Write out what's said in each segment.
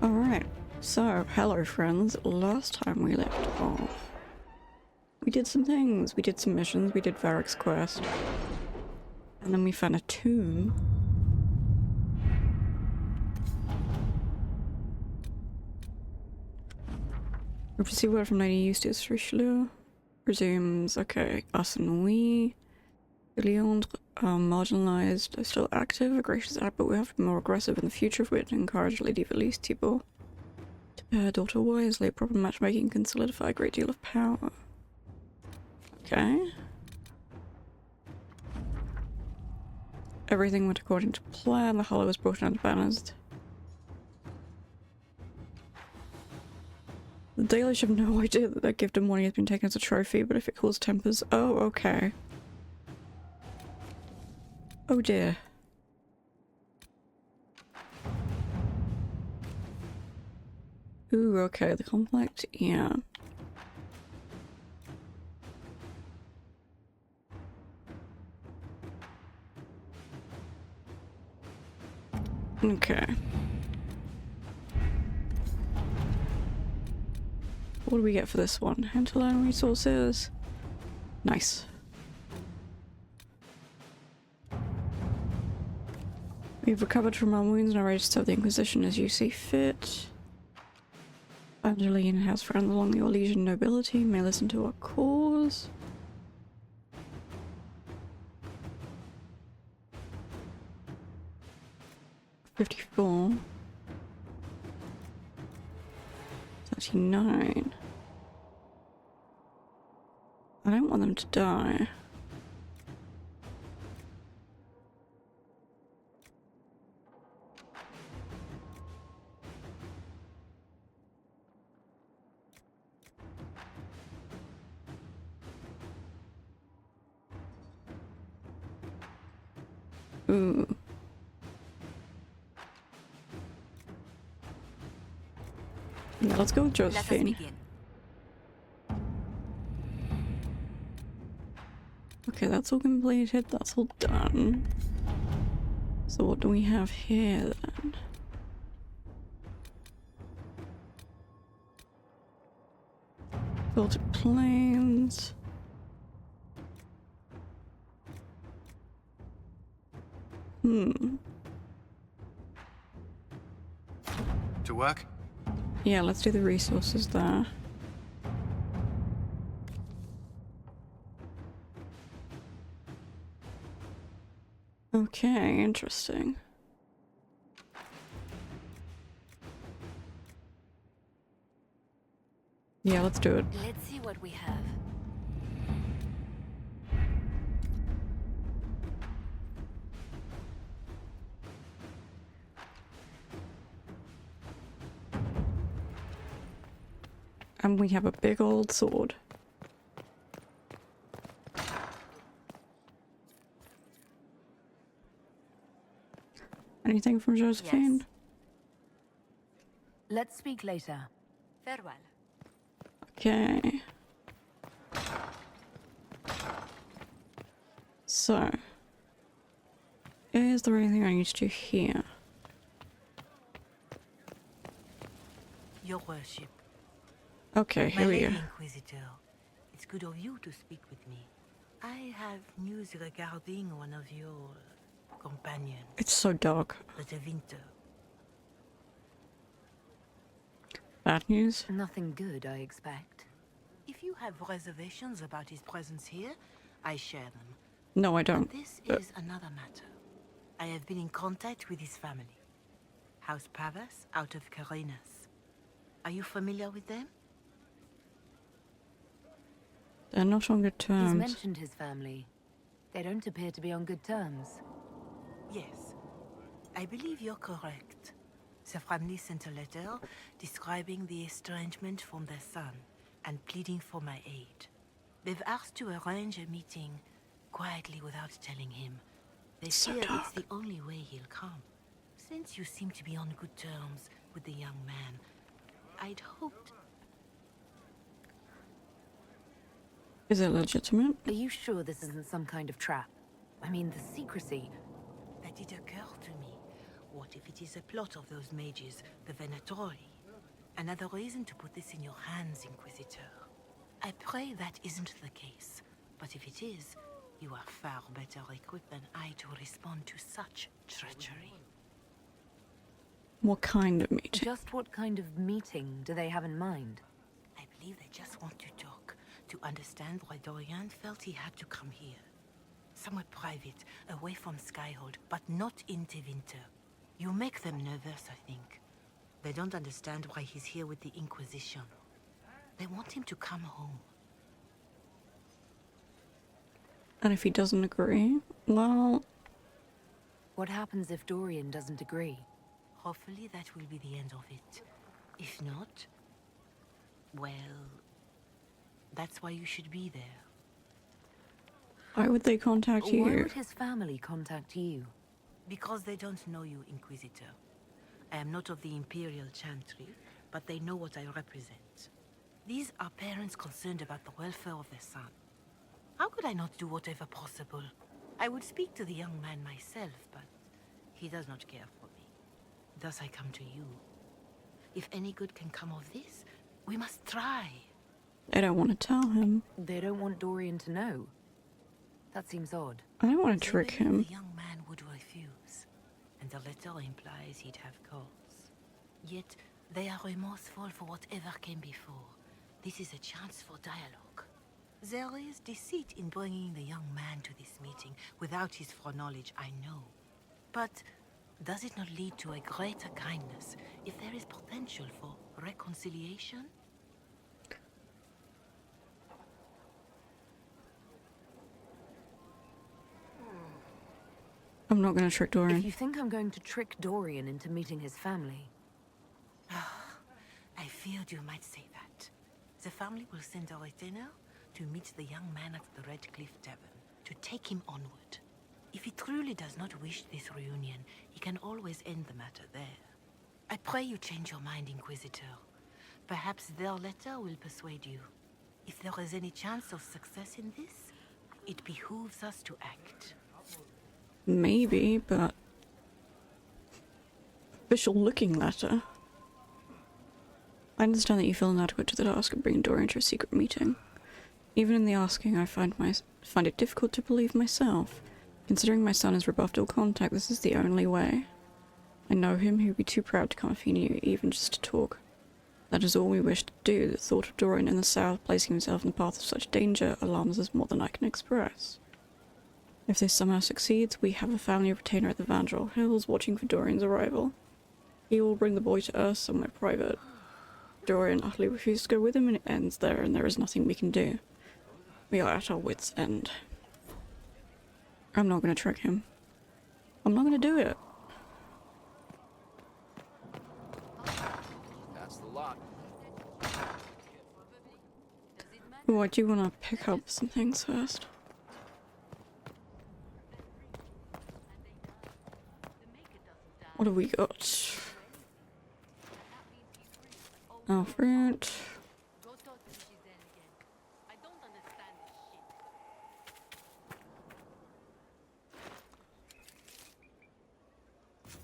Alright, so hello friends. Last time we left off, we did some things. We did some missions, we did Varric's quest, and then we found a tomb. We received word from Lady Eustace Richelieu. Resumes, okay, us and we. Leandre are marginalized, they're still active, a gracious act, but we have to be more aggressive in the future if we're to encourage Lady Valise Thibault to pair her daughter wisely. Proper matchmaking can solidify a great deal of power. Okay. Everything went according to plan. The hollow was brought under banners. The Dalish have no idea that their gift of money has been taken as a trophy, but if it cools tempers... Oh, okay. Oh dear. Ooh, okay, the conflict, yeah. Okay. What do we get for this one? Hinterland resources. Nice. We've recovered from our wounds and are ready to serve the Inquisition as you see fit. Angeline has friends along the Orlesian nobility, may listen to our cause. $54. 39. I don't want them to die. Ooh. Yeah, let's go with Josephine. Okay, that's all completed, that's all done. So what do we have here then? Filtered plains. To work? Yeah, let's do the resources there. Okay, interesting. Yeah, let's do it. Let's see what we have. And we have a big old sword. Anything from Josephine? Yes. Let's speak later. Farewell. Okay. So, is there anything I need to do here? Your worship. Okay, here we go. Inquisitor, it's good of you to speak with me. I have news regarding one of your companions, It's so dark. the Winter. Bad news? Nothing good, I expect. If you have reservations about his presence here, I share them. No, I don't. This is another matter. I have been in contact with his family. House Pavas out of Carinas. Are you familiar with them? They're not on good He's terms. mentioned his family. They don't appear to be on good terms. Yes. I believe you're correct. The family sent a letter describing the estrangement from their son and pleading for my aid. They've asked to arrange a meeting quietly without telling him. They So fear dark. it's the only way he'll come. Since you seem to be on good terms with the young man, I'd hoped... Is it legitimate? Are you sure this isn't some kind of trap? I mean, the secrecy. That it occurred to me. What if if it is a plot of those mages, the Venatori. Another reason to put this in your hands, Inquisitor. I pray that isn't the case, but if it is, you are far better equipped than I to respond to such treachery. What kind of meeting? Just what kind of meeting do they have in mind? I believe they just want to talk, to understand why Dorian felt he had to come here. Somewhere private, away from Skyhold, but not in Tevinter. You make them nervous, I think. They don't understand why he's here with the Inquisition. They want him to come home. And if he doesn't agree, well... What happens if Dorian doesn't agree? Hopefully that will be the end of it. If not, well, that's why you should be there. Why would they contact you? Why would his family contact you? Because they don't know you, Inquisitor. I am not of the Imperial Chantry, but they know what I represent. These are parents concerned about the welfare of their son. How could I not do whatever possible? I would speak to the young man myself, but he does not care for me. Thus I come to you. If any good can come of this, we must try. I don't want to tell him. They don't want Dorian to know. That seems odd. I don't want to trick They believe him. the young man would refuse, and the letter implies he'd have cause. Yet, they are remorseful for whatever came before. This is a chance for dialogue. There is deceit in bringing the young man to this meeting without his foreknowledge, I know. But does it not lead to a greater kindness if there is potential for reconciliation? I'm not going to trick Dorian. If you think I'm going to trick Dorian into meeting his family... I feared you might say that. The family will send a retainer to meet the young man at the Red Cliff Tavern, to take him onward. If he truly does not wish this reunion, he can always end the matter there. I pray you change your mind, Inquisitor. Perhaps their letter will persuade you. If there is any chance of success in this, it behooves us to act. Maybe, but... Official looking letter. I understand that you feel inadequate to the task of bringing Dorian to a secret meeting. Even in the asking, I find it difficult to believe myself. Considering my son has rebuffed all contact, this is the only way. I know him, he would be too proud to come if he knew, even just to talk. That is all we wish to do. The thought of Dorian in the south placing himself in the path of such danger alarms us more than I can express. If this somehow succeeds, we have a family retainer at the Vandral Hills watching for Dorian's arrival. He will bring the boy to us somewhere private. Dorian utterly refuses to go with him, and it ends there, and there is nothing we can do. We are at our wits' end. I'm not going to trick him. I'm not going to do it. That's the lot. Oh, I do want to pick up some things first. What have we got? Oh, fruit.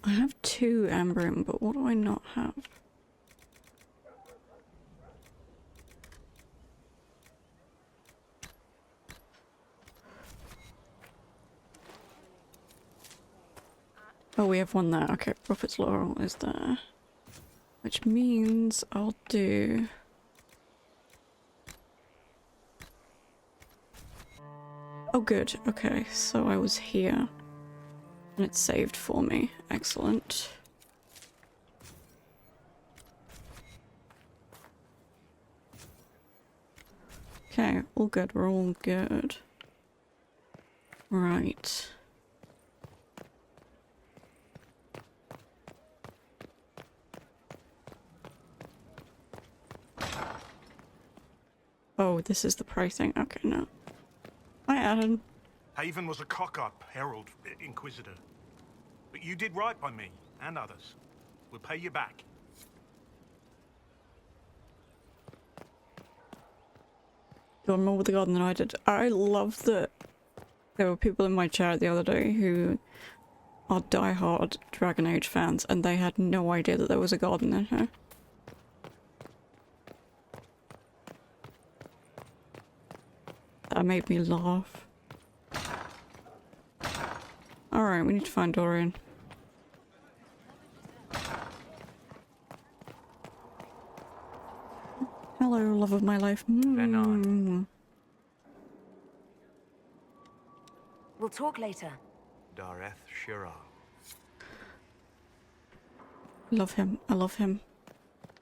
I have 2 Ambrim, but what do I not have? Oh, we have one there. Okay, Prophet's Laurel is there. Which means I'll do... Oh good, okay, so I was here. And it's saved for me. Excellent. Okay, all good, we're all good. Right. Oh, this is the pricing. Okay, no. Hi, Adam. Haven was a cock-up, Herald, Inquisitor. But you did right by me, and others. We'll pay you back. You're more with the garden than I did. I love that there were people in my chat the other day who are diehard Dragon Age fans, and they had no idea that there was a garden in here. That made me laugh. Alright, we need to find Dorian. Hello, love of my life. We'll talk later. Dareth Shira. Love him. I love him.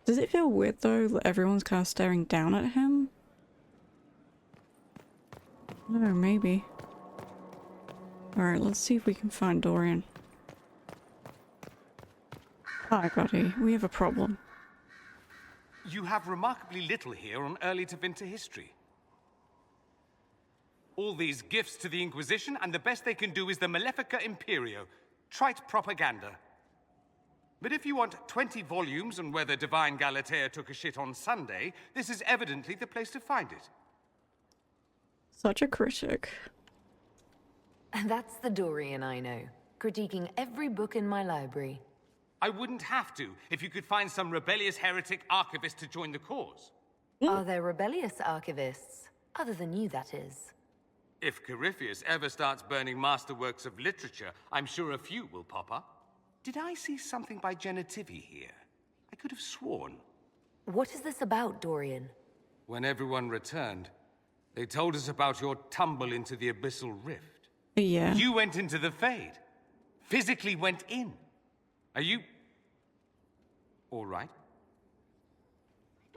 Does it feel weird though that everyone's kind of staring down at him? No, maybe. Alright, let's see if we can find Dorian. Hi, buddy. We have a problem. You have remarkably little here on early Tevinter history. All these gifts to the Inquisition, and the best they can do is the Malefica Imperio. Trite propaganda. But if you want 20 volumes on whether Divine Galatea took a shit on Sunday, this is evidently the place to find it. Such a critic. And that's the Dorian I know, critiquing every book in my library. I wouldn't have to if you could find some rebellious heretic archivist to join the cause. Are there rebellious archivists? Other than you, that is. If Corypheus ever starts burning masterworks of literature, I'm sure a few will pop up. Did I see something by Genitivi here? I could have sworn. What is this about, Dorian? When everyone returned, they told us about your tumble into the abyssal rift. Yeah. You went into the Fade. Physically went in. Are you... all right?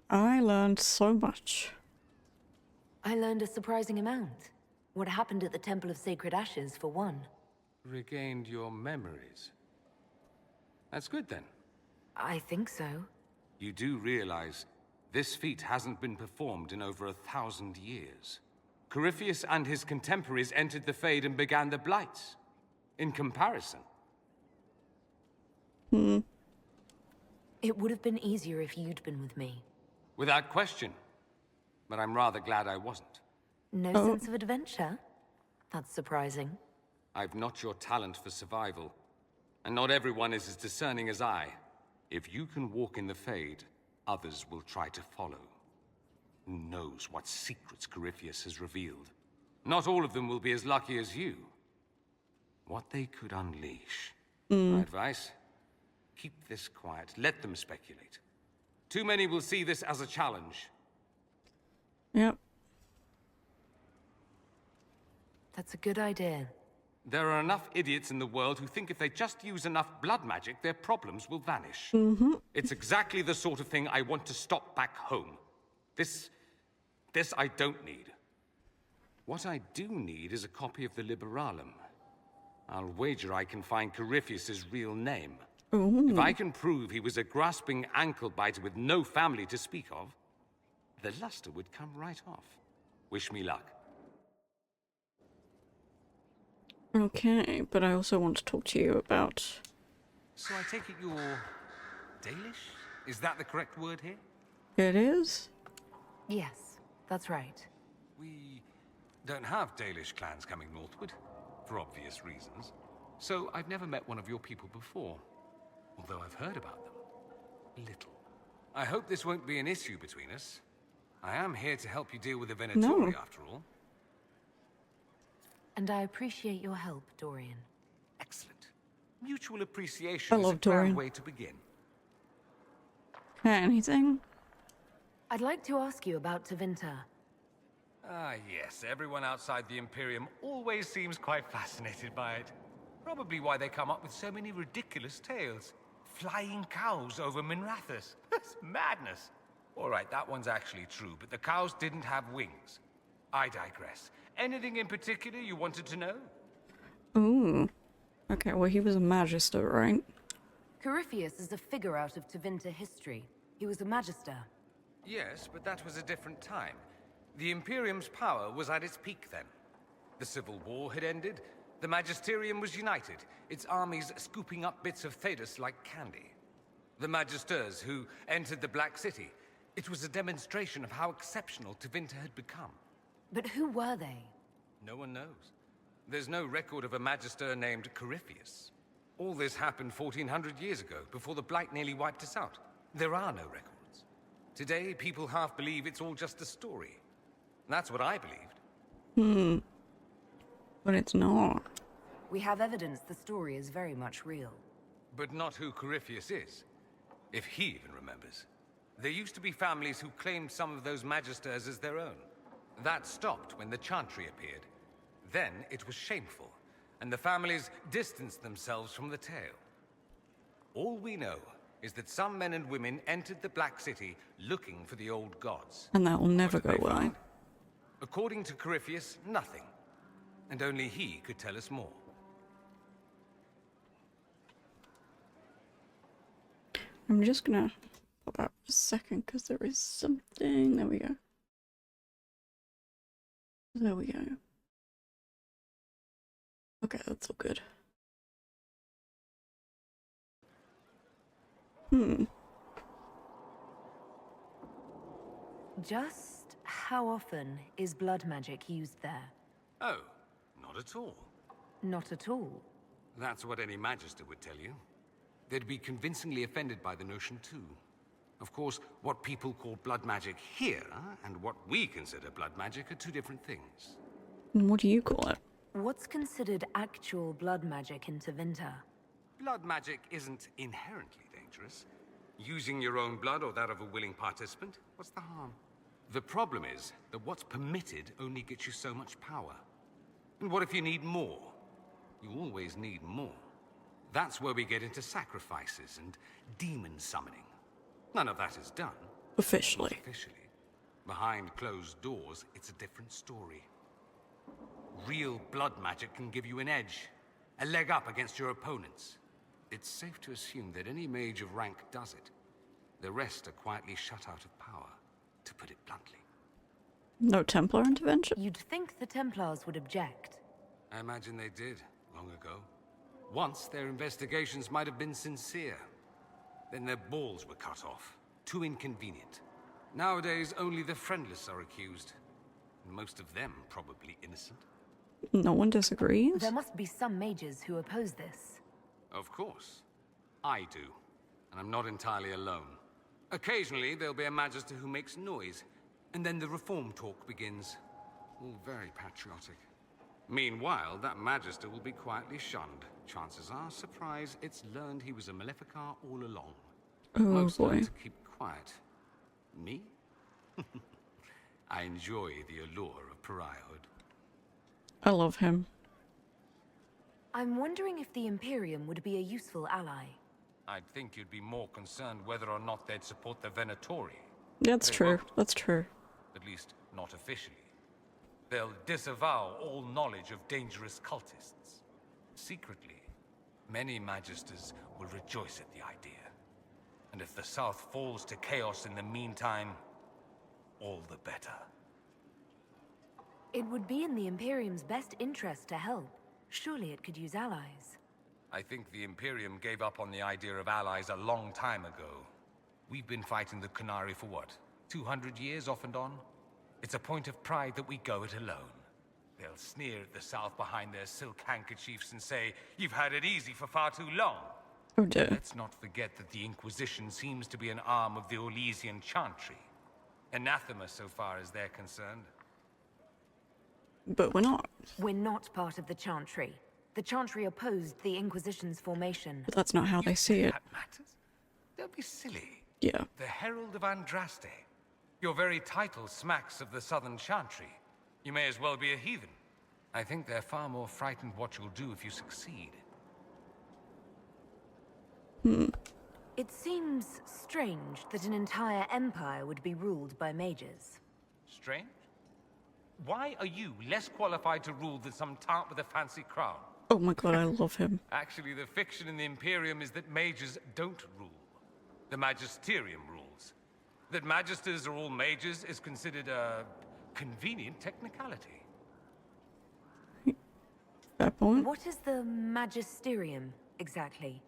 I learned so much. I learned a surprising amount. What happened at the Temple of Sacred Ashes, for one. Regained your memories. That's good then. I think so. You do realize this feat hasn't been performed in over 1,000 years. Corypheus and his contemporaries entered the Fade and began the Blights. In comparison. It would have been easier if you'd been with me. Without question. But I'm rather glad I wasn't. No sense of adventure? That's surprising. I've not your talent for survival. And not everyone is as discerning as I. If you can walk in the Fade, others will try to follow. Who knows what secrets Corypheus has revealed? Not all of them will be as lucky as you. What they could unleash. My advice? Keep this quiet. Let them speculate. Too many will see this as a challenge. Yep. That's a good idea. There are enough idiots in the world who think if they just use enough blood magic, their problems will vanish. It's exactly the sort of thing I want to stop back home. This I don't need. What I do need is a copy of the Liberalum. I'll wager I can find Corypheus's real name. If I can prove he was a grasping ankle-biter with no family to speak of, the luster would come right off. Wish me luck. Okay, but I also want to talk to you about... So I take it you're... Dalish? Is that the correct word here? It is? Yes, that's right. We don't have Dalish clans coming northward, for obvious reasons. So I've never met one of your people before, although I've heard about them. Little. I hope this won't be an issue between us. I am here to help you deal with the Venatori, after all. And I appreciate your help, Dorian. Excellent. Mutual appreciation I is a love grand Dorian. way to begin. Anything? I'd like to ask you about Tevinter. Ah, yes. Everyone outside the Imperium always seems quite fascinated by it. Probably why they come up with so many ridiculous tales. Flying cows over Minrathous. That's madness. All right, that one's actually true, but the cows didn't have wings. I digress. Anything in particular you wanted to know? Ooh. Okay, well he was a magister, right? Corypheus is a figure out of Tevinter history. He was a magister. Yes, but that was a different time. The Imperium's power was at its peak then. The Civil War had ended. The Magisterium was united, its armies scooping up bits of Thedas like candy. The Magisters who entered the Black City. It was a demonstration of how exceptional Tevinter had become. But who were they? No one knows. There's no record of a Magister named Corypheus. All this happened 1400 years ago, before the Blight nearly wiped us out. There are no records. Today, people half believe it's all just a story. That's what I believed. But it's not. We have evidence the story is very much real. But not who Corypheus is, if he even remembers. There used to be families who claimed some of those magisters as their own. That stopped when the Chantry appeared. Then it was shameful, and the families distanced themselves from the tale. All we know is that some men and women entered the Black City looking for the old gods. And that will never What go did they well. find? According to Corypheus, nothing. And only he could tell us more. I'm just gonna pop out for a second because there is something. There we go. There we go. Okay, that's all good. Just how often is blood magic used there? Oh, not at all. Not at all. That's what any Magister would tell you. They'd be convincingly offended by the notion too. Of course, what people call blood magic here, and what we consider blood magic, are two different things. And what do you call it? What's considered actual blood magic in Tevinter? Blood magic isn't inherently dangerous. Using your own blood or that of a willing participant, what's the harm? The problem is that what's permitted only gets you so much power. And what if you need more? You always need more. That's where we get into sacrifices and demon summoning. None of that is done. Officially. Officially. Behind closed doors, it's a different story. Real blood magic can give you an edge, a leg up against your opponents. It's safe to assume that any mage of rank does it. The rest are quietly shut out of power, to put it bluntly. No Templar intervention? You'd think the Templars would object. I imagine they did, long ago. Once, their investigations might have been sincere. Then their balls were cut off. Too inconvenient. Nowadays, only the friendless are accused. And most of them probably innocent. No one disagrees. There must be some mages who oppose this. Of course. I do. And I'm not entirely alone. Occasionally, there'll be a Magister who makes noise. And then the reform talk begins. All very patriotic. Meanwhile, that Magister will be quietly shunned. Chances are, surprise, it's learned he was a Maleficar all along. Oh Most boy. learn to keep quiet. Me? I enjoy the allure of pariahhood. I love him. I'm wondering if the Imperium would be a useful ally. I'd think you'd be more concerned whether or not they'd support the Venatori. That's They true. won't. That's true. At least, not officially. They'll disavow all knowledge of dangerous cultists. Secretly, many Magisters will rejoice at the idea. And if the South falls to chaos in the meantime, all the better. It would be in the Imperium's best interest to help. Surely it could use allies. I think the Imperium gave up on the idea of allies a long time ago. We've been fighting the Qunari for what? 200 years off and on? It's a point of pride that we go it alone. They'll sneer at the South behind their silk handkerchiefs and say, "You've had it easy for far too long." Oh dear. Let's not forget that the Inquisition seems to be an arm of the Orlesian Chantry. Anathema so far as they're concerned. But we're not. We're not part of the Chantry. The Chantry opposed the Inquisition's formation. But that's not how they see it. That matters? Don't be silly. Yeah. The Herald of Andraste. Your very title smacks of the Southern Chantry. You may as well be a heathen. I think they're far more frightened what you'll do if you succeed. It seems strange that an entire empire would be ruled by mages. Strange? Why are you less qualified to rule than some tart with a fancy crown? Oh my god, I love him. Actually, the fiction in the Imperium is that mages don't rule. The Magisterium rules. That magisters are all mages is considered a convenient technicality. Fair point. What is the Magisterium, exactly?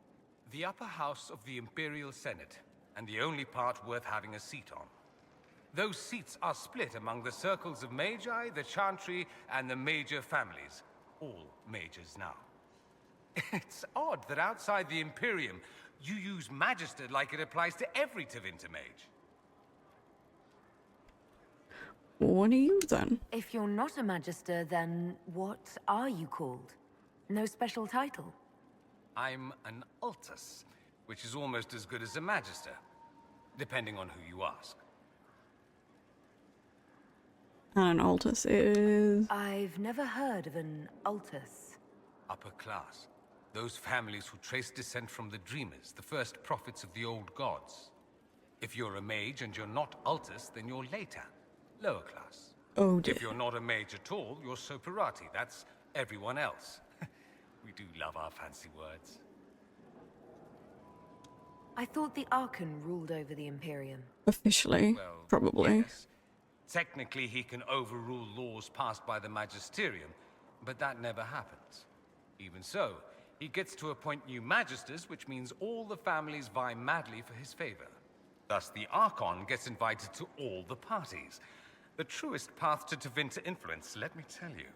The upper house of the Imperial Senate, and the only part worth having a seat on. Those seats are split among the circles of Magi, the Chantry, and the major families. All mages now. It's odd that outside the Imperium, you use Magister like it applies to every Tevinter mage. What are you then? If you're not a Magister, then what are you called? No special title? I'm an Altus, which is almost as good as a Magister, depending on who you ask. And an Altus is... I've never heard of an Altus. Upper class. Those families who trace descent from the Dreamers, the first prophets of the old gods. If you're a mage and you're not Altus, then you're later. Lower class. Oh dear. If you're not a mage at all, you're Soperati. That's everyone else. We do love our fancy words. I thought the Archon ruled over the Imperium. Officially, Well, probably. yes. Technically, he can overrule laws passed by the Magisterium, but that never happens. Even so, he gets to appoint new Magisters, which means all the families vie madly for his favor. Thus, the Archon gets invited to all the parties. The truest path to Tevinter influence, let me tell you.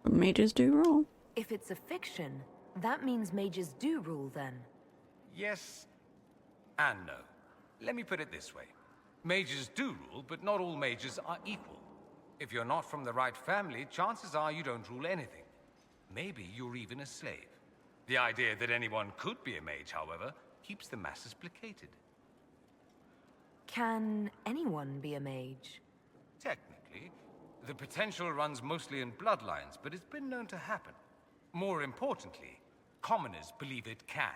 But mages do rule. If it's a fiction, that means mages do rule then. Yes and no. Let me put it this way. Mages do rule, but not all mages are equal. If you're not from the right family, chances are you don't rule anything. Maybe you're even a slave. The idea that anyone could be a mage, however, keeps the masses placated. Can anyone be a mage? Technically, the potential runs mostly in bloodlines, but it's been known to happen. More importantly, commoners believe it can.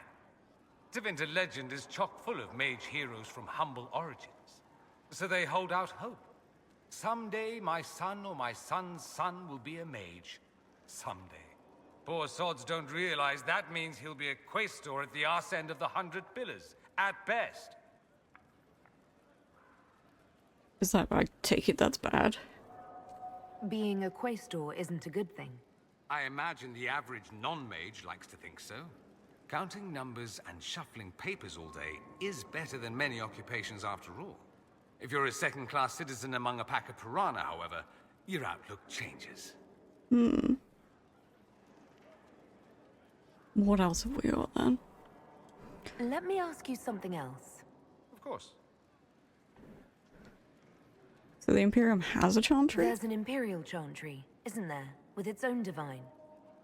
Tevinter legend is chock full of mage heroes from humble origins. So they hold out hope. Someday my son or my son's son will be a mage. Someday. Poor sods don't realize that means he'll be a quaestor at the arse end of the 100 Pillars, at best. Is that, I take it that's bad. Being a quaestor isn't a good thing. I imagine the average non-mage likes to think so. Counting numbers and shuffling papers all day is better than many occupations after all. If you're a second-class citizen among a pack of piranha, however, your outlook changes. What else have we got then? Let me ask you something else. Of course. So the Imperium has a chantry? There's an Imperial chantry, isn't there? With its own divine.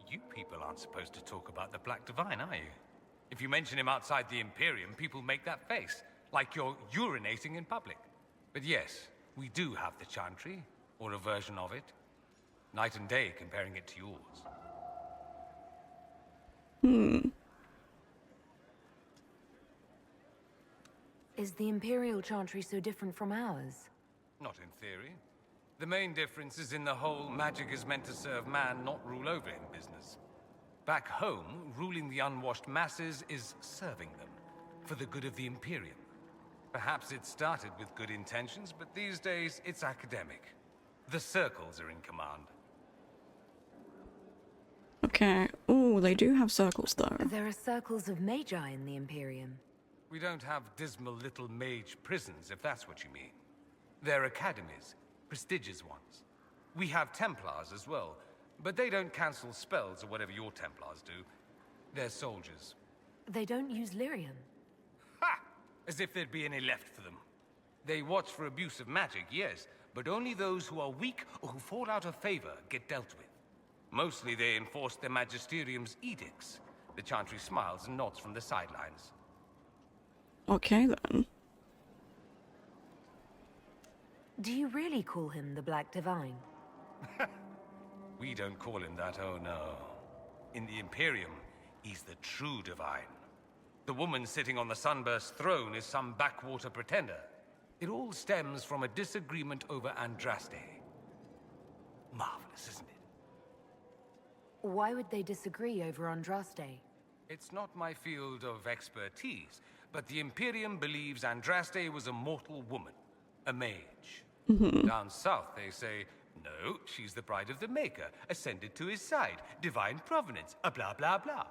You people aren't supposed to talk about the Black Divine, are you? If you mention him outside the Imperium, people make that face, like you're urinating in public. But yes, we do have the chantry, or a version of it. Night and day comparing it to yours. Is the Imperial chantry so different from ours? Not in theory. The main difference is in the whole magic is meant to serve man, not rule over him business. Back home, ruling the unwashed masses is serving them, for the good of the Imperium. Perhaps it started with good intentions, but these days it's academic. The circles are in command. Okay. Oh, they do have circles though. There are circles of magi in the Imperium. We don't have dismal little mage prisons, if that's what you mean. They're academies, prestigious ones. We have Templars as well, but they don't cancel spells or whatever your Templars do. They're soldiers. They don't use lyrium. Ha! As if there'd be any left for them. They watch for abuse of magic, yes, but only those who are weak or who fall out of favor get dealt with. Mostly they enforce the Magisterium's edicts. The Chantry smiles and nods from the sidelines. Okay then. Do you really call him the Black Divine? We don't call him that, oh no. In the Imperium, he's the true divine. The woman sitting on the Sunburst throne is some backwater pretender. It all stems from a disagreement over Andraste. Marvelous, isn't it? Why would they disagree over Andraste? It's not my field of expertise, but the Imperium believes Andraste was a mortal woman, a mage. Down south, they say, no, she's the bride of the Maker, ascended to his side, divine provenance, a blah blah blah.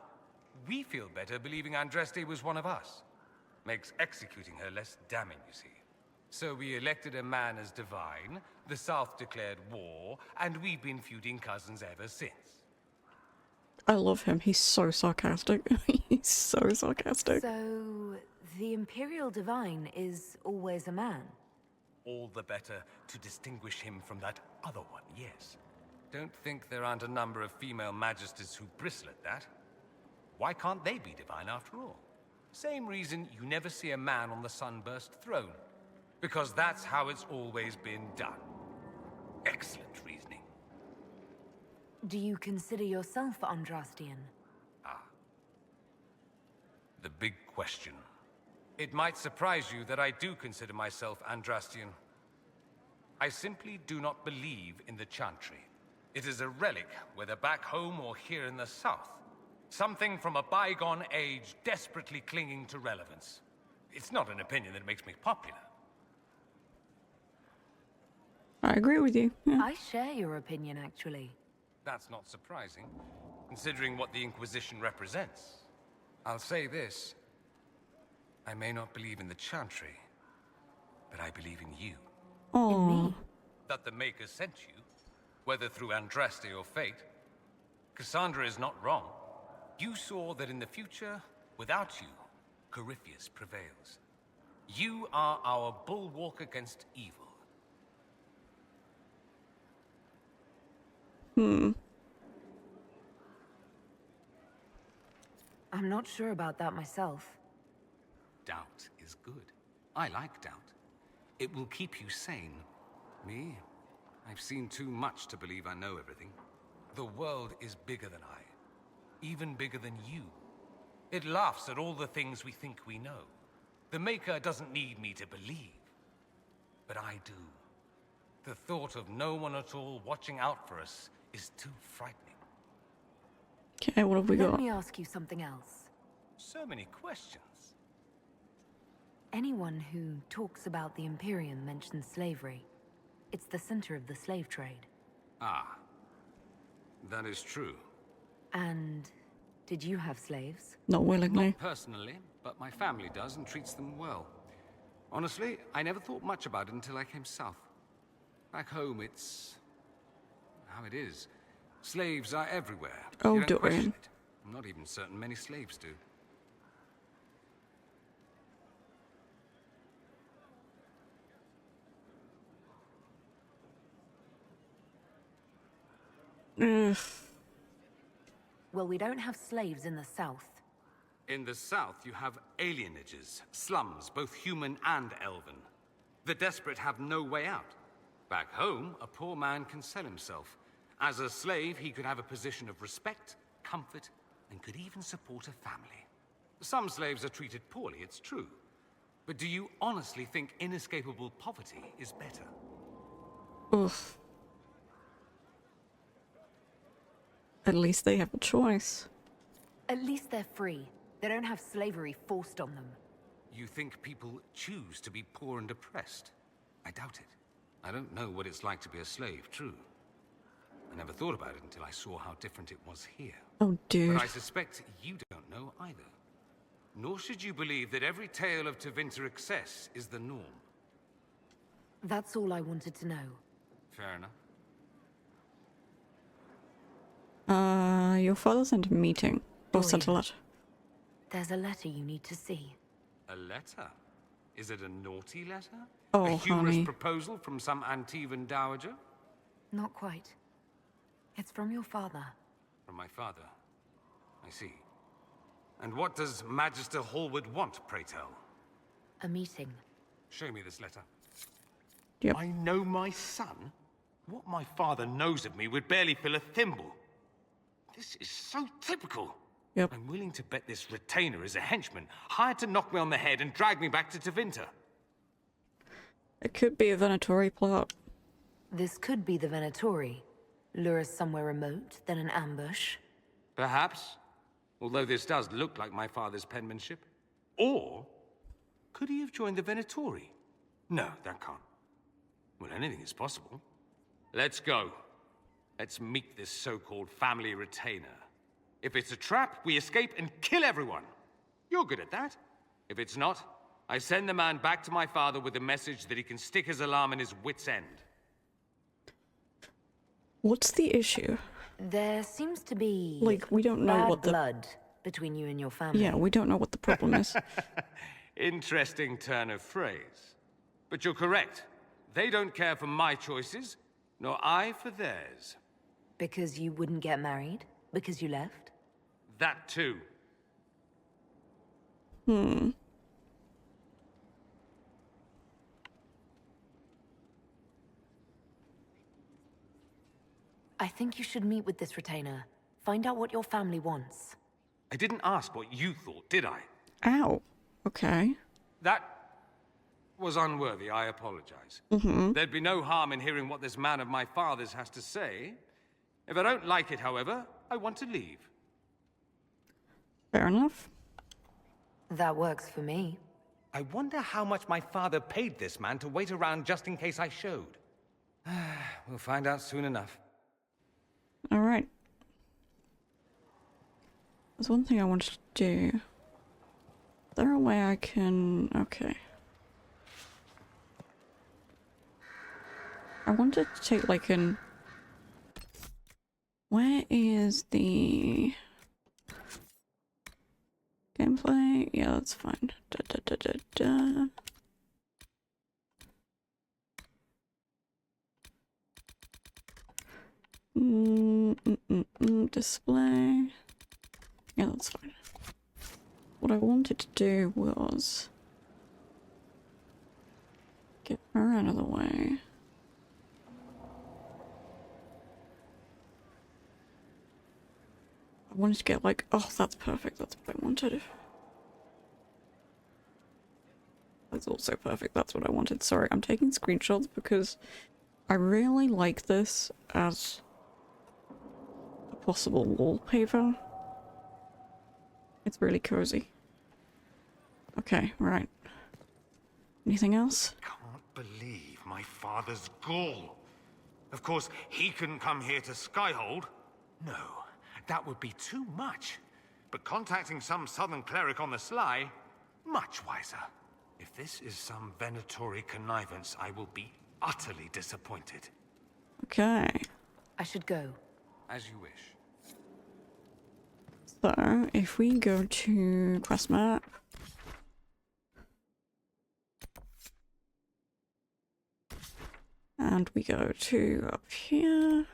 We feel better believing Andraste was one of us. Makes executing her less damning, you see. So we elected a man as divine, the South declared war, and we've been feuding cousins ever since. I love him. He's so sarcastic. He's so sarcastic. So, the Imperial Divine is always a man? All the better to distinguish him from that other one, yes. Don't think there aren't a number of female majesties who bristle at that. Why can't they be divine after all? Same reason you never see a man on the Sunburst throne. Because that's how it's always been done. Excellent reasoning. Do you consider yourself Andrastian? The big question. It might surprise you that I do consider myself Andrastian. I simply do not believe in the Chantry. It is a relic, whether back home or here in the south. Something from a bygone age desperately clinging to relevance. It's not an opinion that makes me popular. I agree with you. Yeah. I share your opinion, actually. That's not surprising, considering what the Inquisition represents. I'll say this. I may not believe in the Chantry, but I believe in you. Oh, That the Maker sent you, whether through Andraste or fate. Cassandra is not wrong. You saw that in the future, without you, Corypheus prevails. You are our bulwark against evil. I'm not sure about that myself. Doubt is good. I like doubt. It will keep you sane. Me? I've seen too much to believe I know everything. The world is bigger than I. Even bigger than you. It laughs at all the things we think we know. The Maker doesn't need me to believe. But I do. The thought of no one at all watching out for us is too frightening. okay, what have we Let got? me ask you something else. So many questions. Anyone who talks about the Imperium mentions slavery. It's the center of the slave trade. Ah. That is true. And did you have slaves? Not willingly. Not personally, but my family does and treats them well. Honestly, I never thought much about it until I came south. Back home, it's how it is. Slaves are everywhere. Oh, You don't question Dorian. it. I'm not even certain many slaves do. Ugh. Well, we don't have slaves in the south. In the south, you have alienages, slums, both human and elven. The desperate have no way out. Back home, a poor man can sell himself. As a slave, he could have a position of respect, comfort, and could even support a family. Some slaves are treated poorly, it's true. But do you honestly think inescapable poverty is better? Oof. At least they have a choice. At least they're free. They don't have slavery forced on them. You think people choose to be poor and oppressed? I doubt it. I don't know what it's like to be a slave, true. I never thought about it until I saw how different it was here. Oh, dude. But I suspect you don't know either. Nor should you believe that every tale of Tevinter excess is the norm. That's all I wanted to know. Fair enough. Your father sent a meeting. Or sent a Dorian. letter. There's a letter you need to see. A letter? Is it a naughty letter? Oh, a humorous honey. proposal from some Antivan dowager? Not quite. It's from your father. From my father. I see. And what does Magister Hallward want, pray tell? A meeting. Show me this letter. Yep. I know my son? What my father knows of me would barely fill a thimble. This is so typical. Yep. I'm willing to bet this retainer is a henchman, hired to knock me on the head and drag me back to Tevinter. It could be a Venatori plot. This could be the Venatori. Lure us somewhere remote, then an ambush. Perhaps. Although this does look like my father's penmanship. Or, could he have joined the Venatori? No, that can't. Well, anything is possible. Let's go. Let's meet this so-called family retainer. If it's a trap, we escape and kill everyone. You're good at that. If it's not, I send the man back to my father with a message that he can stick his alarm in his wit's end. What's the issue? There seems to be Like, we don't know bad what the... blood between you and your family. Yeah, we don't know what the problem is. Interesting turn of phrase. But you're correct. They don't care for my choices, nor I for theirs. Because you wouldn't get married? Because you left? That too. I think you should meet with this retainer. Find out what your family wants. I didn't ask what you thought, did I? Ow. Okay. That was unworthy, I apologize. There'd be no harm in hearing what this man of my father's has to say. If I don't like it, however, I want to leave. Fair enough. That works for me. I wonder how much my father paid this man to wait around just in case I showed. We'll find out soon enough. All right. There's one thing I wanted to do. Is there a way I can... Okay. I wanted to take like an... Where is the... gameplay? Yeah, that's fine. Da, da, da, da, da. Display. Yeah, that's fine. What I wanted to do was get her out of the way. I wanted to get like, oh, that's perfect. That's what I wanted. That's also perfect. That's what I wanted. Sorry, I'm taking screenshots because I really like this as a possible wallpaper. It's really cozy. Okay, right. Anything else? Can't believe my father's gall. Of course, he couldn't come here to Skyhold. No, that would be too much. But contacting some southern cleric on the sly, much wiser. If this is some Venatori connivance, I will be utterly disappointed. Okay. I should go. As you wish. So, if we go to quest map. And we go to up here.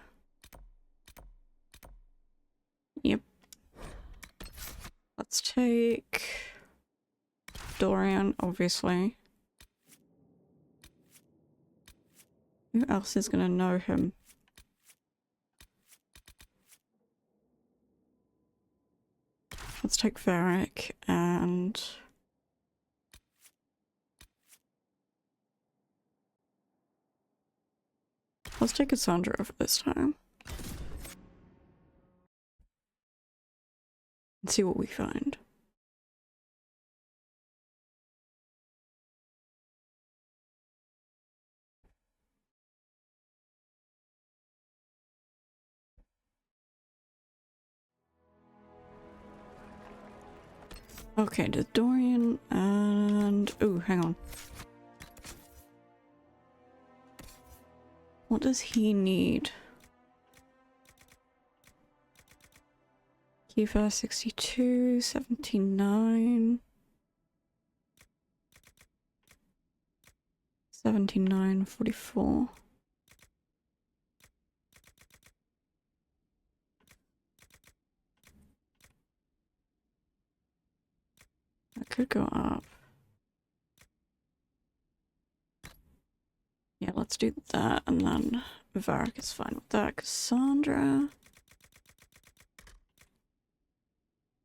Yep. Let's take Dorian, obviously. Who else is gonna know him? Let's take Varric and... Let's take Cassandra over this time. And see what we find. Okay, there's Dorian and... Ooh, hang on. What does he need? Kiefer 62, 79... 79, 44... That could go up. Yeah, let's do that, and then Varric is fine with that. Cassandra.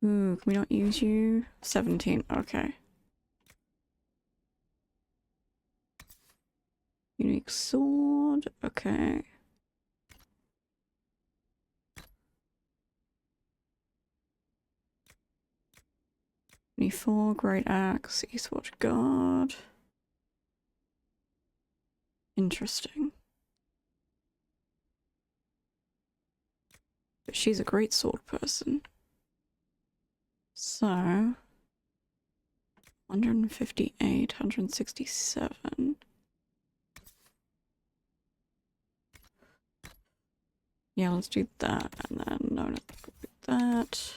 Ooh, can we not use you? 17, okay. Unique sword, okay. E4, Great Axe, Eastwatch Guard. Interesting. But she's a great sword person. So... 158, 167. Yeah, let's do that, and then no, let's do that.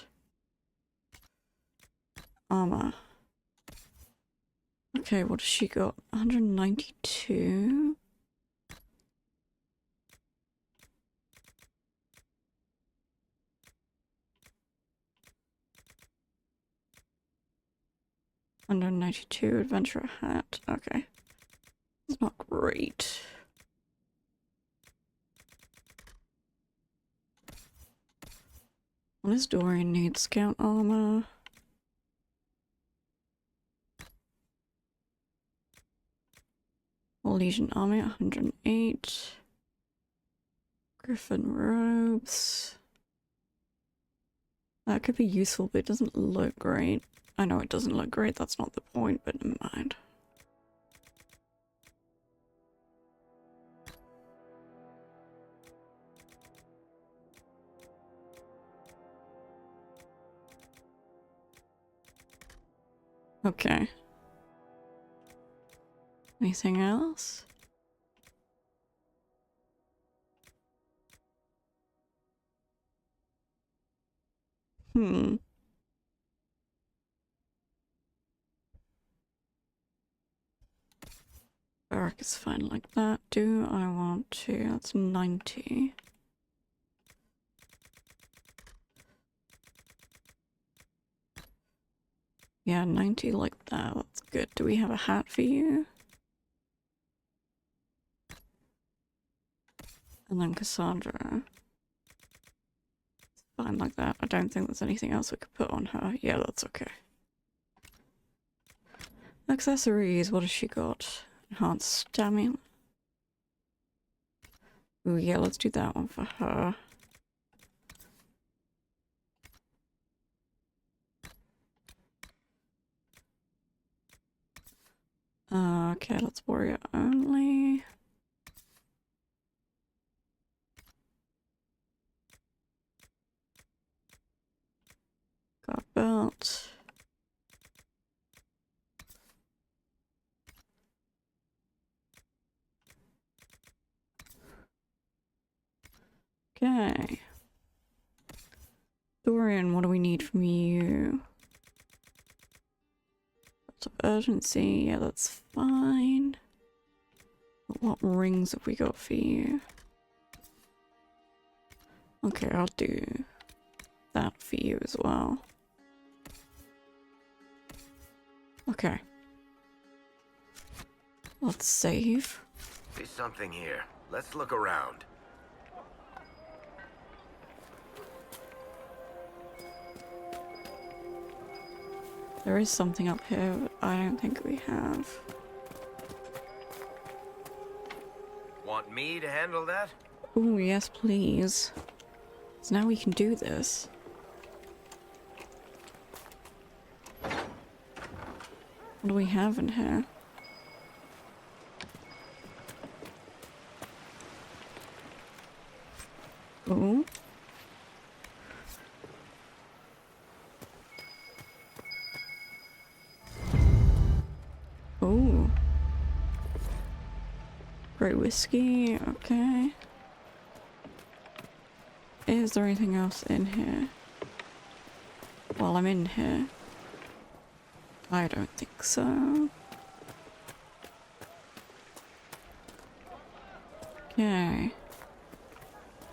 Armor. Okay, what has she got? 192. Under 92 adventurer hat. Okay. It's not great. What does Dorian need? Scout armor. Legion army 108. Griffin robes. That could be useful, but it doesn't look great. I know it doesn't look great, that's not the point, but never mind. Okay. Anything else? Barrack is fine like that. Do I want to? That's 90. Yeah, 90 like that. That's good. Do we have a hat for you? And then Cassandra. It's fine like that. I don't think there's anything else we could put on her. Yeah, that's okay. Accessories. What has she got? Enhanced stamina. Ooh, yeah, let's do that one for her. Okay, let's warrior only. Got belt. Okay. Dorian, what do we need from you? Lots of urgency, yeah, that's fine. But what rings have we got for you? Okay, I'll do that for you as well. Okay. Let's save. There's something here. Let's look around. There is something up here, but I don't think we have. Want me to handle that? Oh, yes, please. So now we can do this. What do we have in here? Oh. Oh. Great whiskey, okay. Is there anything else in here? While I'm in here? I don't think so. Okay.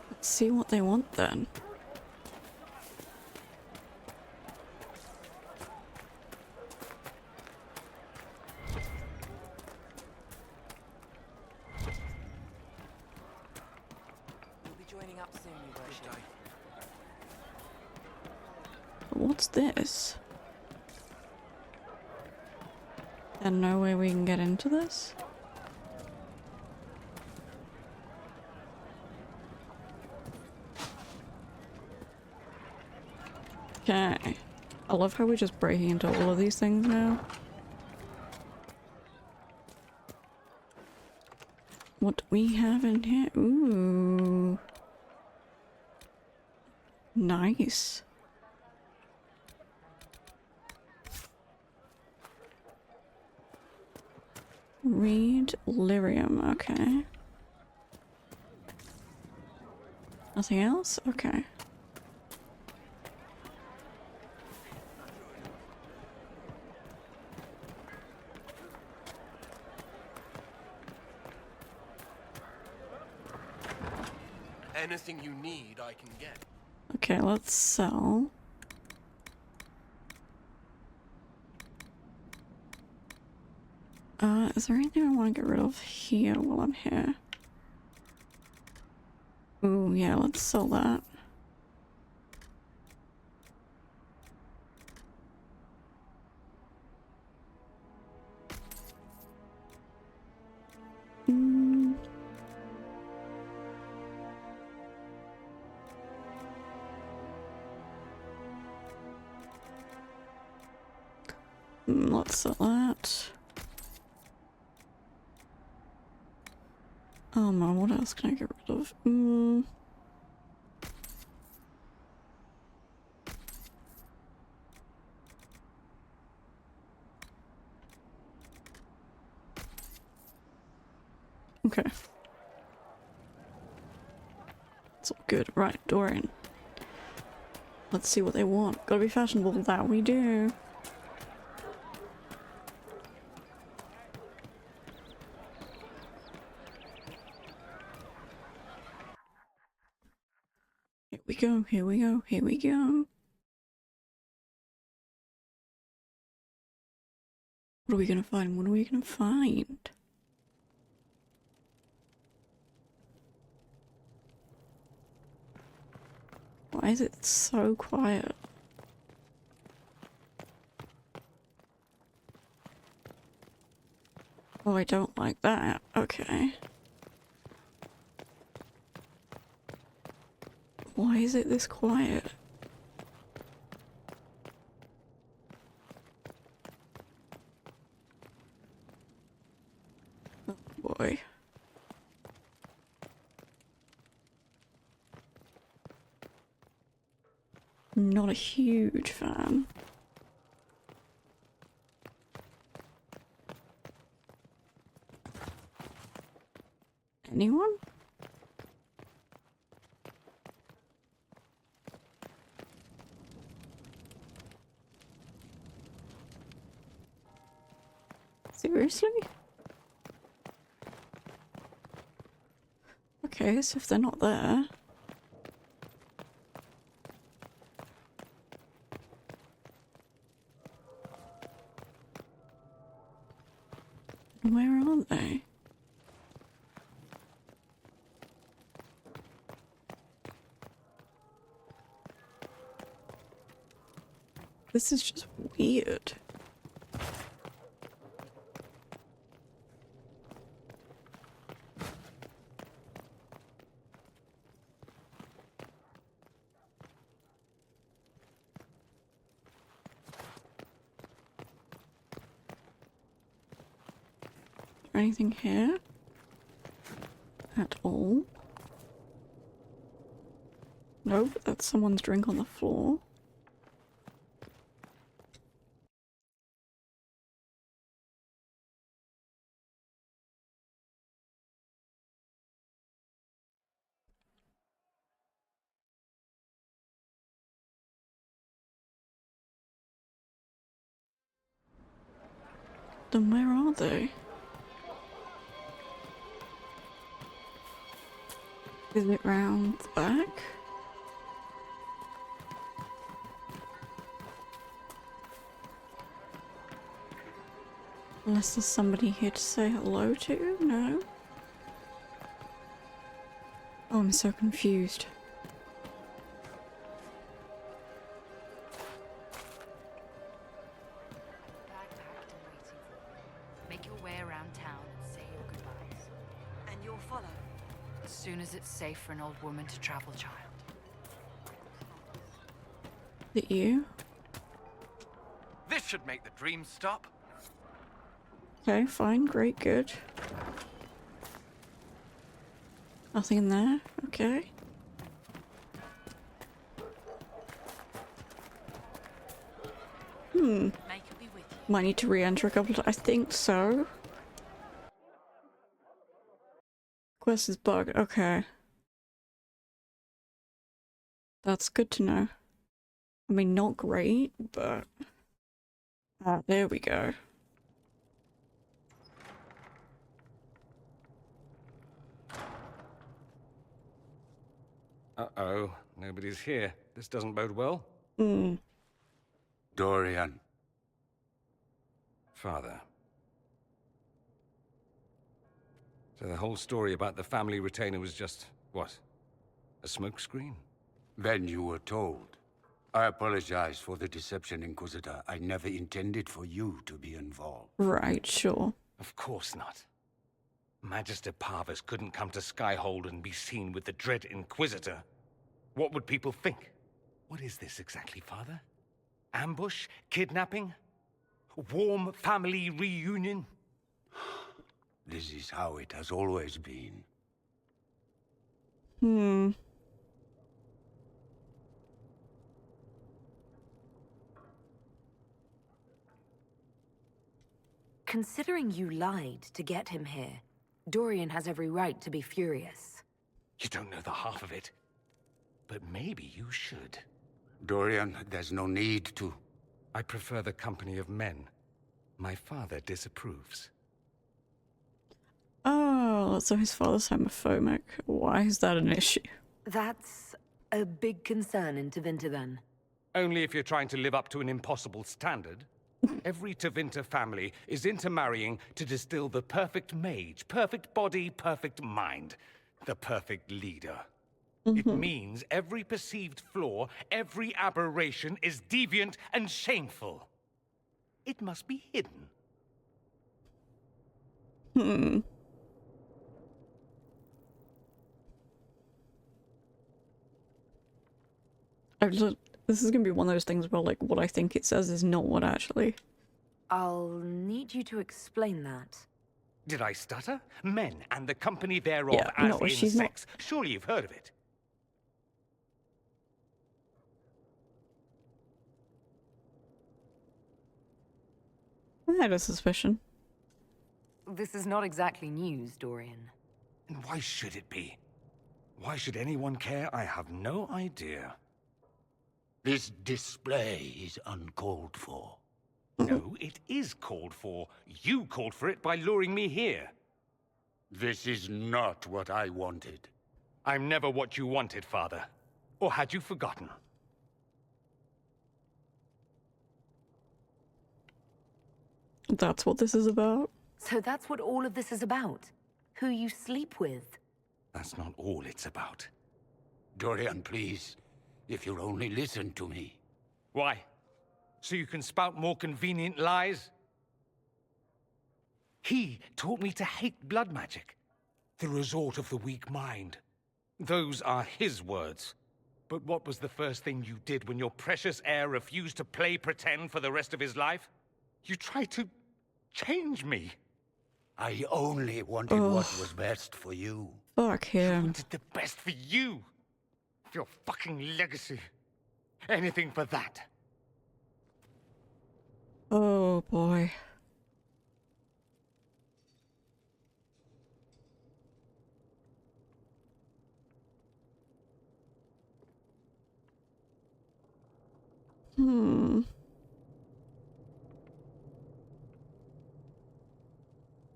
Let's see what they want then. We'll be joining up soon, Your Worship. What's this? There's no way we can get into this? Okay. I love how we're just breaking into all of these things now. What do we have in here? Ooh. Nice. Read lyrium, okay. Nothing else? Okay. Anything you need, I can get. Okay, let's sell. Is there anything I want to get rid of here while I'm here? Ooh, yeah, let's sell that. Let's sell that. Oh man, what else can I get rid of? Okay. It's all good. Right, Dorian. Let's see what they want. Gotta be fashionable, that we do. Here we go, here we go, here we go. What are we gonna find? What are we gonna find? Why is it so quiet? Oh, I don't like that. Okay. Why is it this quiet? Oh boy. Not a huge fan. Anyone? Seriously? Okay, so if they're not there... where are they? This is just weird. Anything here? At all? Nope, that's someone's drink on the floor. Then where are they? Is it round the back? Unless there's somebody here to say hello to? No? Oh, I'm so confused. Backpacked and waiting for you. Make your way around town and say your goodbyes. And you'll follow? As soon as it's safe for an old woman to travel, child. Is it you? This should make the dream stop. Okay, fine, great, good. Nothing in there? Okay. May it be with you. Might need to re-enter a couple of times. I think so. Quest is bug. Okay. That's good to know. I mean, not great, but... there we go. Uh-oh, nobody's here. This doesn't bode well. Dorian. Father. So the whole story about the family retainer was just, what? A smokescreen? Then you were told. I apologize for the deception, Inquisitor. I never intended for you to be involved. Right, sure. Of course not. Magister Parvus couldn't come to Skyhold and be seen with the dread Inquisitor. What would people think? What is this exactly, Father? Ambush? Kidnapping? Warm family reunion? This is how it has always been. Considering you lied to get him here, Dorian has every right to be furious. You don't know the half of it. But maybe you should. Dorian, there's no need to. I prefer the company of men. My father disapproves. Oh, so his father's homophobic. Why is that an issue? That's a big concern in Tevinter, then. Only if you're trying to live up to an impossible standard. Every Tevinter family is intermarrying to distill the perfect mage, perfect body, perfect mind, the perfect leader. It means every perceived flaw, every aberration is deviant and shameful. It must be hidden. This is gonna be one of those things where, like, what I think it says is not what actually. I'll need you to explain that. Did I stutter? Men and the company thereof, Yeah, as no, in she's sex. Surely you've heard of it. I had a suspicion. This is not exactly news, Dorian. And why should it be? Why should anyone care? I have no idea. This display is uncalled for. No, it is called for. You called for it by luring me here. This is not what I wanted. I'm never what you wanted, Father. Or had you forgotten? That's what this is about? So that's what all of this is about? Who you sleep with? That's not all it's about. Dorian, please. If you'll only listen to me. Why? So you can spout more convenient lies? He taught me to hate blood magic. The resort of the weak mind. Those are his words. But what was the first thing you did when your precious heir refused to play pretend for the rest of his life? You tried to change me. I only wanted what was best for you. Fuck I him. wanted the best for you. For your fucking legacy. Anything for that. Oh boy.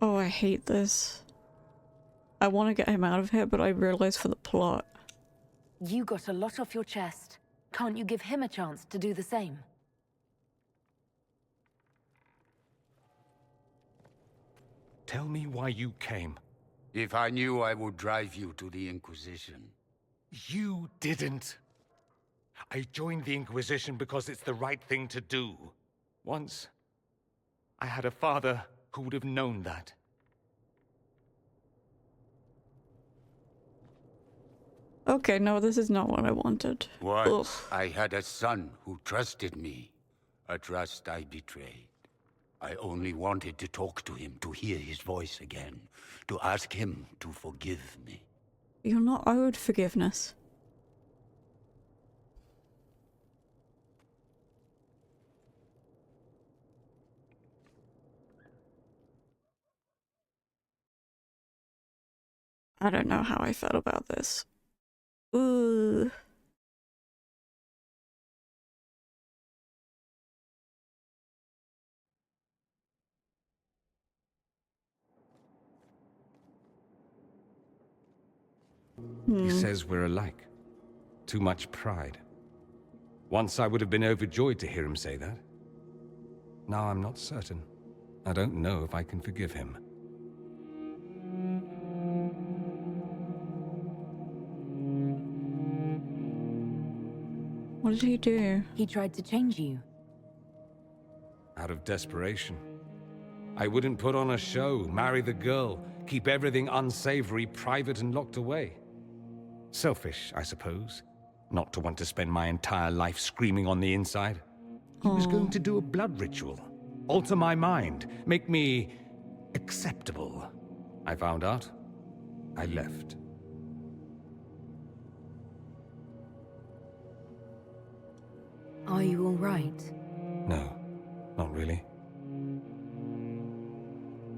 Oh, I hate this. I want to get him out of here, but I realize for the plot. You got a lot off your chest. Can't you give him a chance to do the same? Tell me why you came. If I knew, I would drive you to the Inquisition. You didn't. I joined the Inquisition because it's the right thing to do. Once, I had a father who would have known that. Okay, no, this is not what I wanted. Once, I had a son who trusted me. A trust I betrayed. I only wanted to talk to him, to hear his voice again. To ask him to forgive me. You're not owed forgiveness. I don't know how I felt about this. Ooh. He says we're alike. Too much pride. Once I would have been overjoyed to hear him say that. Now I'm not certain. I don't know if I can forgive him. What did he do? He tried to change you. Out of desperation. I wouldn't put on a show, marry the girl, keep everything unsavory, private and locked away. Selfish, I suppose. Not to want to spend my entire life screaming on the inside. He was going to do a blood ritual. Alter my mind. Make me acceptable. I found out. I left. Are you all right? No, not really.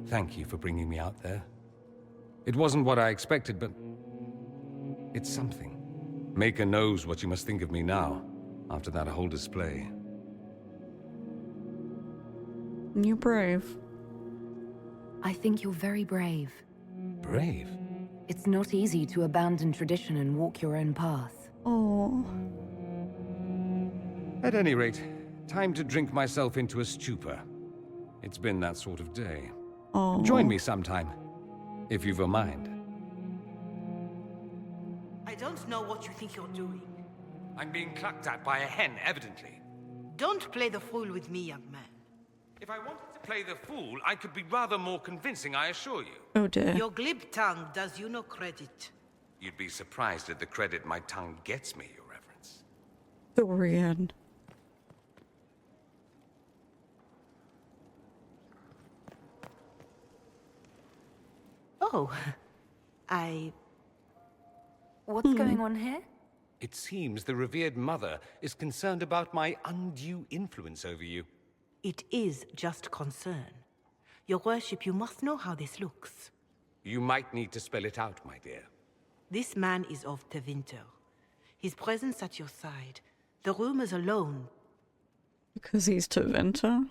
Thank you for bringing me out there. It wasn't what I expected, but it's something. Maker knows what you must think of me now, after that whole display. You're brave. I think you're very brave. Brave? It's not easy to abandon tradition and walk your own path. Oh. At any rate, time to drink myself into a stupor. It's been that sort of day. Oh. Join me sometime, if you've a mind. I don't know what you think you're doing. I'm being clucked at by a hen, evidently. Don't play the fool with me, young man. If I wanted to play the fool, I could be rather more convincing, I assure you. Oh dear. Your glib tongue does you no credit. You'd be surprised at the credit my tongue gets me, Your Reverence. Dorian. Oh, What's going on here? It seems the revered mother is concerned about my undue influence over you. It is just concern. Your worship, you must know how this looks. You might need to spell it out, my dear. This man is of Tevinter. His presence at your side, the rumors alone. Because he's Tevinter?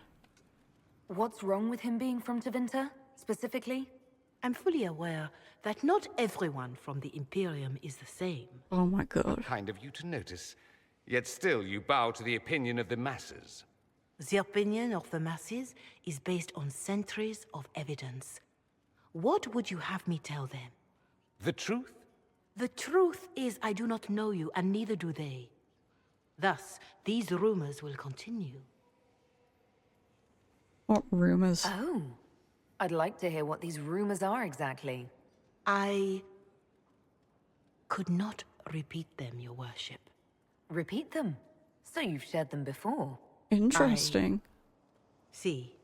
What's wrong with him being from Tevinter, specifically? I'm fully aware that not everyone from the Imperium is the same. Oh my god. Kind of you to notice. Yet still you bow to the opinion of the masses. The opinion of the masses is based on centuries of evidence. What would you have me tell them? The truth? The truth is I do not know you, and neither do they. Thus, these rumors will continue. What rumors? Oh. I'd like to hear what these rumors are exactly. I could not repeat them, your worship. Repeat them. So you've shared them before. Interesting. See,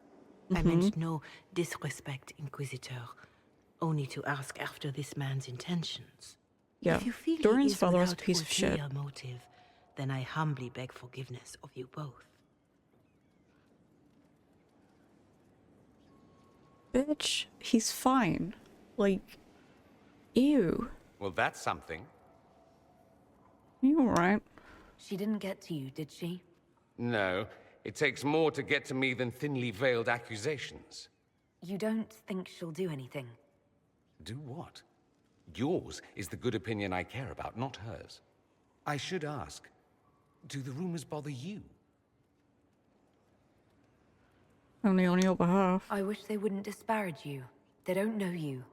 I meant no disrespect, Inquisitor. Only to ask after this man's intentions. Yeah. If you feel Dorian's he is father was a without piece of shit. ulterior motive, then I humbly beg forgiveness of you both. Bitch, he's fine. Like, ew. Well, that's something. You alright? She didn't get to you, did she? No, it takes more to get to me than thinly veiled accusations. You don't think she'll do anything? Do what? Yours is the good opinion I care about, not hers. I should ask, do the rumors bother you? Only on your behalf. I wish they wouldn't disparage you. They don't know you.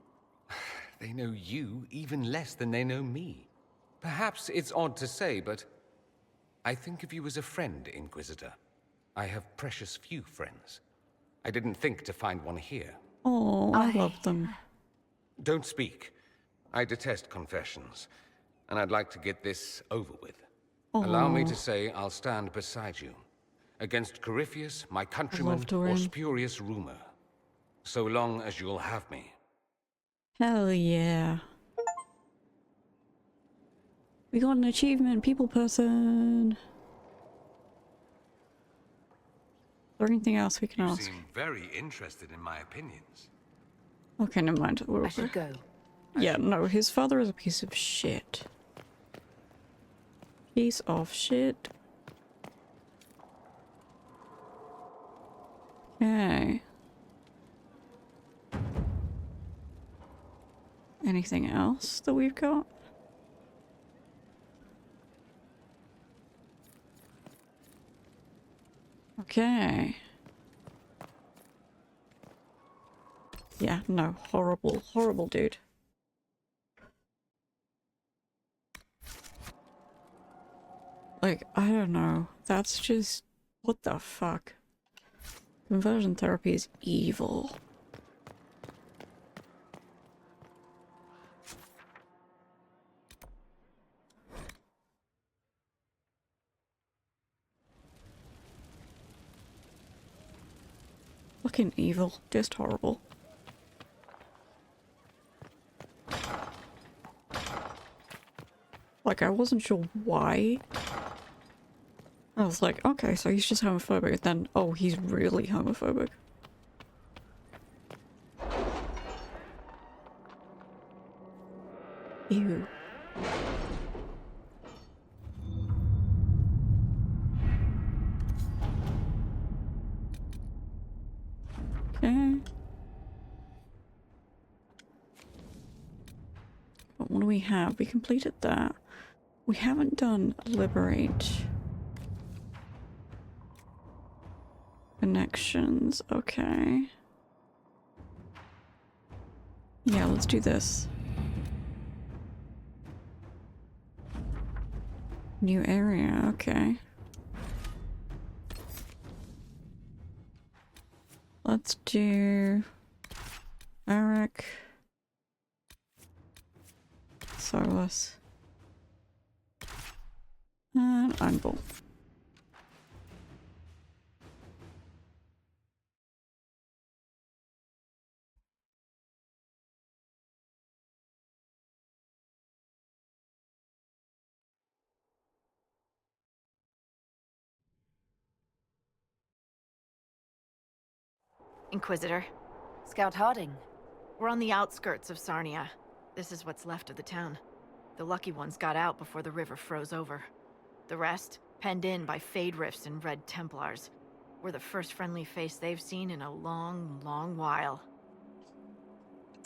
They know you even less than they know me. Perhaps it's odd to say, but I think of you as a friend, Inquisitor. I have precious few friends. I didn't think to find one here. Oh, I love them. Don't speak. I detest confessions, and I'd like to get this over with. Allow me to say I'll stand beside you. Against Corypheus, my countryman, or spurious rumor. So long as you'll have me. Hell yeah. We got an achievement, people person. Is there anything else we can You ask? seem very interested in my opinions. Okay, never mind. I should go. Yeah, no, his father is a piece of shit. Piece of shit. Okay. Anything else that we've got? Okay. Yeah, no, horrible, horrible dude. Like, I don't know. That's just... what the fuck? Conversion therapy is evil. Fucking evil. Just horrible. Like, I wasn't sure why. I was like, okay, so he's just homophobic. Then, oh, he's really homophobic. Ew. Okay. But what do we have? We completed that. We haven't done liberate. Connections. Okay. Yeah, let's do this. New area. Okay. Let's do Eric. Solus. And Anvil. Inquisitor. Scout Harding. We're on the outskirts of Sarnia. This is what's left of the town. The lucky ones got out before the river froze over. The rest, penned in by Fade Rifts and Red Templars. We're the first friendly face they've seen in a long, long while.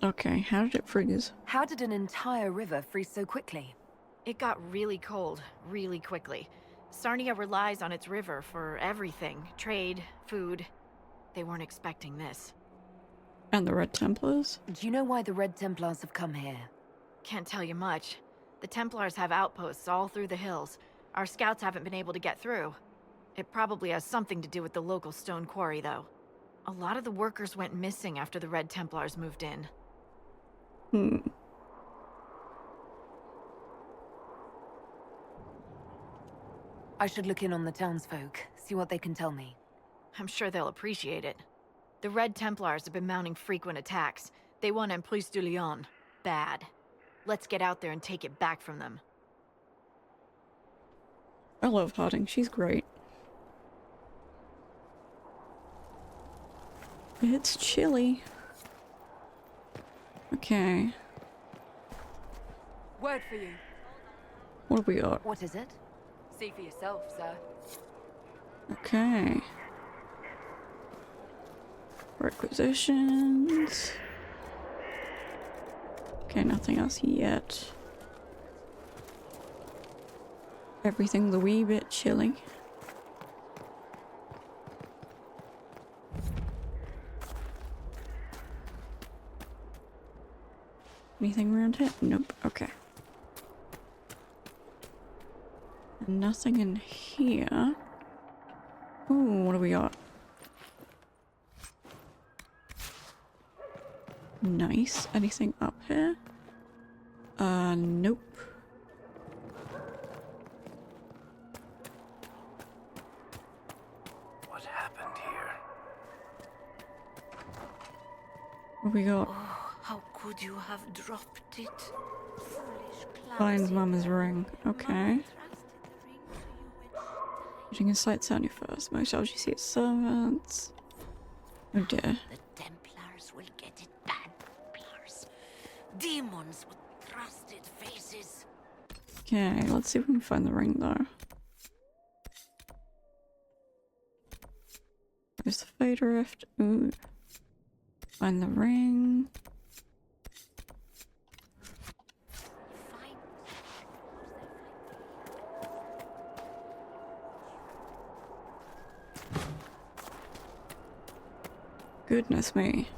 Okay, how did it freeze? How did an entire river freeze so quickly? It got really cold, really quickly. Sarnia relies on its river for everything. Trade, food. They weren't expecting this. And the Red Templars? Do you know why the Red Templars have come here? Can't tell you much. The Templars have outposts all through the hills. Our scouts haven't been able to get through. It probably has something to do with the local stone quarry, though. A lot of the workers went missing after the Red Templars moved in. I should look in on the townsfolk, see what they can tell me. I'm sure they'll appreciate it. The Red Templars have been mounting frequent attacks. They want Emprise de Lyon. Bad. Let's get out there and take it back from them. I love Harding, she's great. It's chilly. Okay. Word for you. What have we got? What is it? See for yourself, sir. Okay. Requisitions. Okay, nothing else yet. Everything's a wee bit chilly. Anything around here? Nope. Okay. And nothing in here. Ooh, what do we got? Nice. Anything up here? Nope. What happened here? What we got? Oh, how could you have dropped it? Foolish Find Mama's ring. Okay. Putting in sight Sonya first. Most LGC servants. Oh dear. The Templars will get it bad. Templars. Demons with thrusted faces. Okay, let's see if we can find the ring though. There's the Fade Rift. Ooh. Find the ring. Goodness me.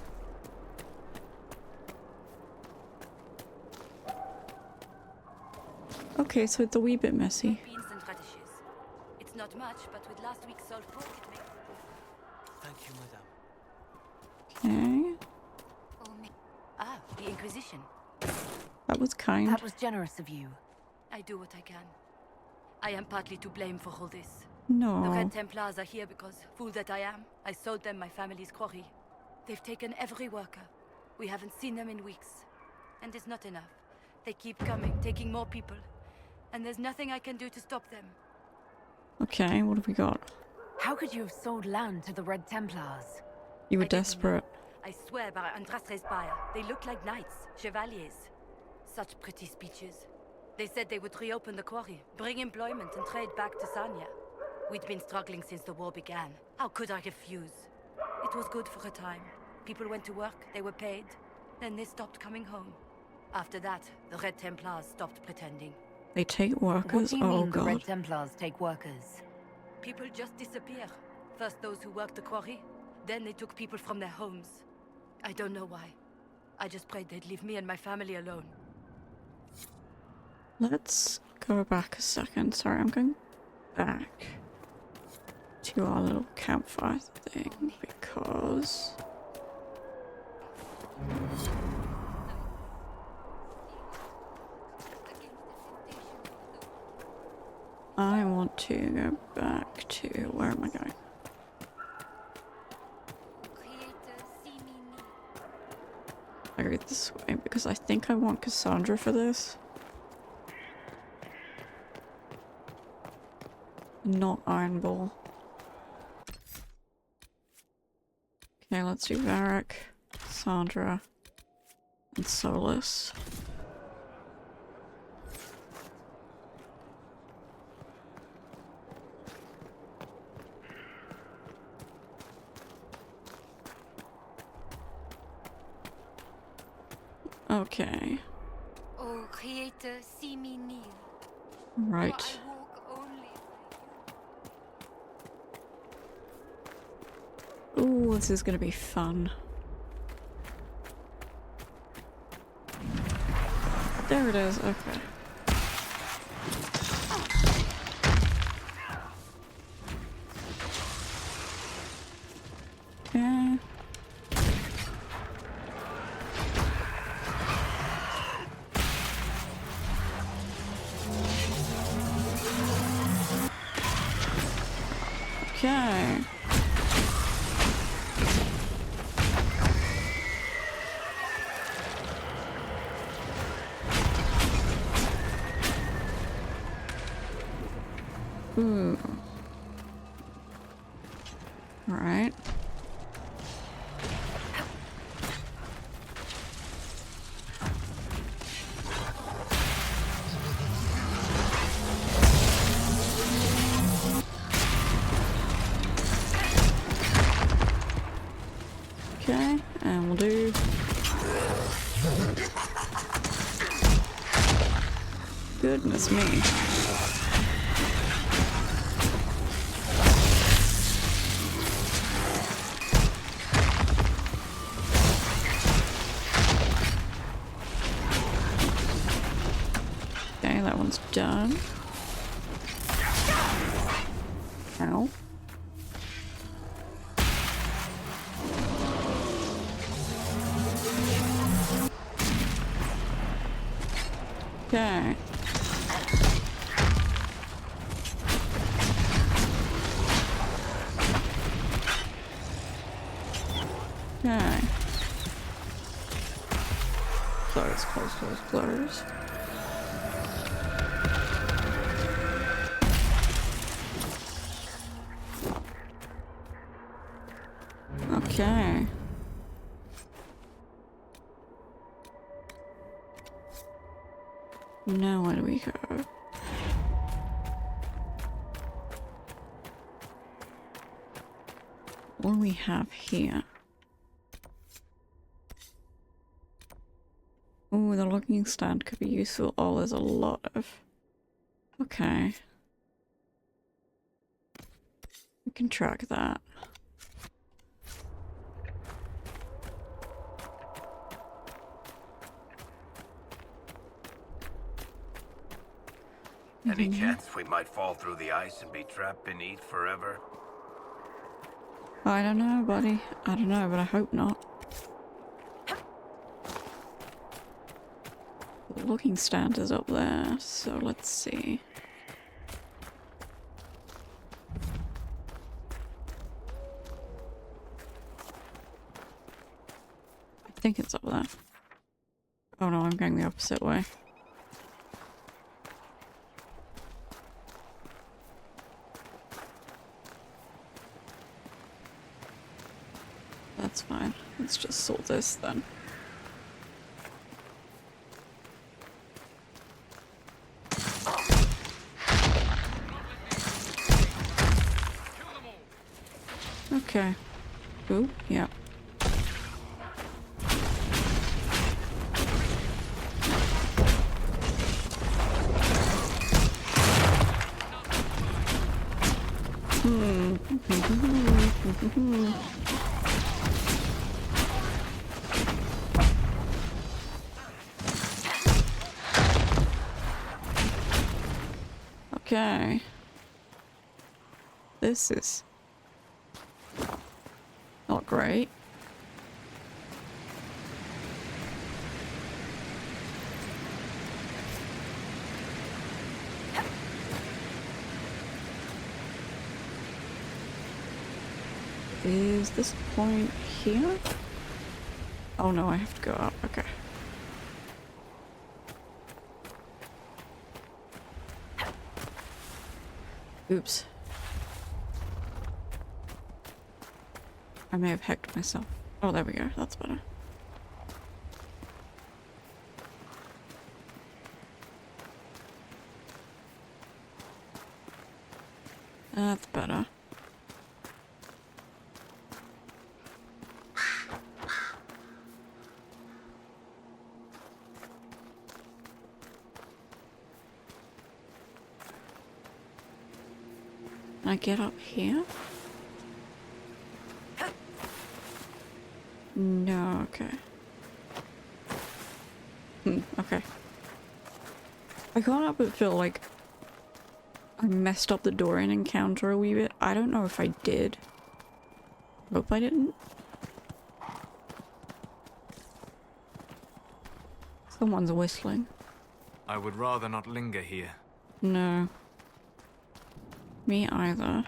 Okay, so it's a wee bit messy. Beans and radishes. It's not much, but with last week's salt pork, it makes... Thank you, madame. Okay. Ah, the Inquisition. That was kind. That was generous of you. I do what I can. I am partly to blame for all this. No. The Red Templars are here because, fool that I am, I sold them my family's quarry. They've taken every worker. We haven't seen them in weeks. And it's not enough. They keep coming, taking more people. And there's nothing I can do to stop them. Okay, what have we got? How could you have sold land to the Red Templars? You were I didn't know. desperate. I swear by Andrastre's spire, they look like knights, chevaliers. Such pretty speeches. They said they would reopen the quarry, bring employment and trade back to Sarnia. We'd been struggling since the war began. How could I refuse? It was good for a time. People went to work, they were paid. Then they stopped coming home. After that, the Red Templars stopped pretending. They take What workers? do you Oh mean the Red god. Templars take workers? People just disappear. First those who worked the quarry, then they took people from their homes. I don't know why. I just prayed they'd leave me and my family alone. Let's go back a second. Sorry, I'm going back to our little campfire thing because I want to go back to, where am I going? I go this way because I think I want Cassandra for this. Not Iron Ball. Okay, let's do Varric, Cassandra, and Solus. Okay. Oh, Creator, see me kneel. Right. For I walk only. Ooh, this is gonna be fun. There it is, okay. Okay. Okay. Ooh. All right. Okay, and we'll do goodness me. Okay, that one's done. Ow. Okay. Okay. Close, close, close, close. Okay. Now where do we go? What do we have here? Oh, the logging stand could be useful. Oh, there's a lot of... Okay. We can track that. Any chance we might fall through the ice and be trapped beneath forever? I don't know, buddy. I don't know, but I hope not. The looking stand is up there, so let's see. I think it's up there. Oh no, I'm going the opposite way. That's fine. Let's just sort this then. Okay. Ooh, yeah. Okay. This is not great. Is this point here? Oh no, I have to go up. Okay. Oops. I may have hacked myself. Oh, there we go. That's better. That's better. Can I get up here? No, okay. Okay. I can't help but feel like I messed up the Dorian encounter a wee bit. I don't know if I did. Hope I didn't. Someone's whistling. I would rather not linger here. No. Me either.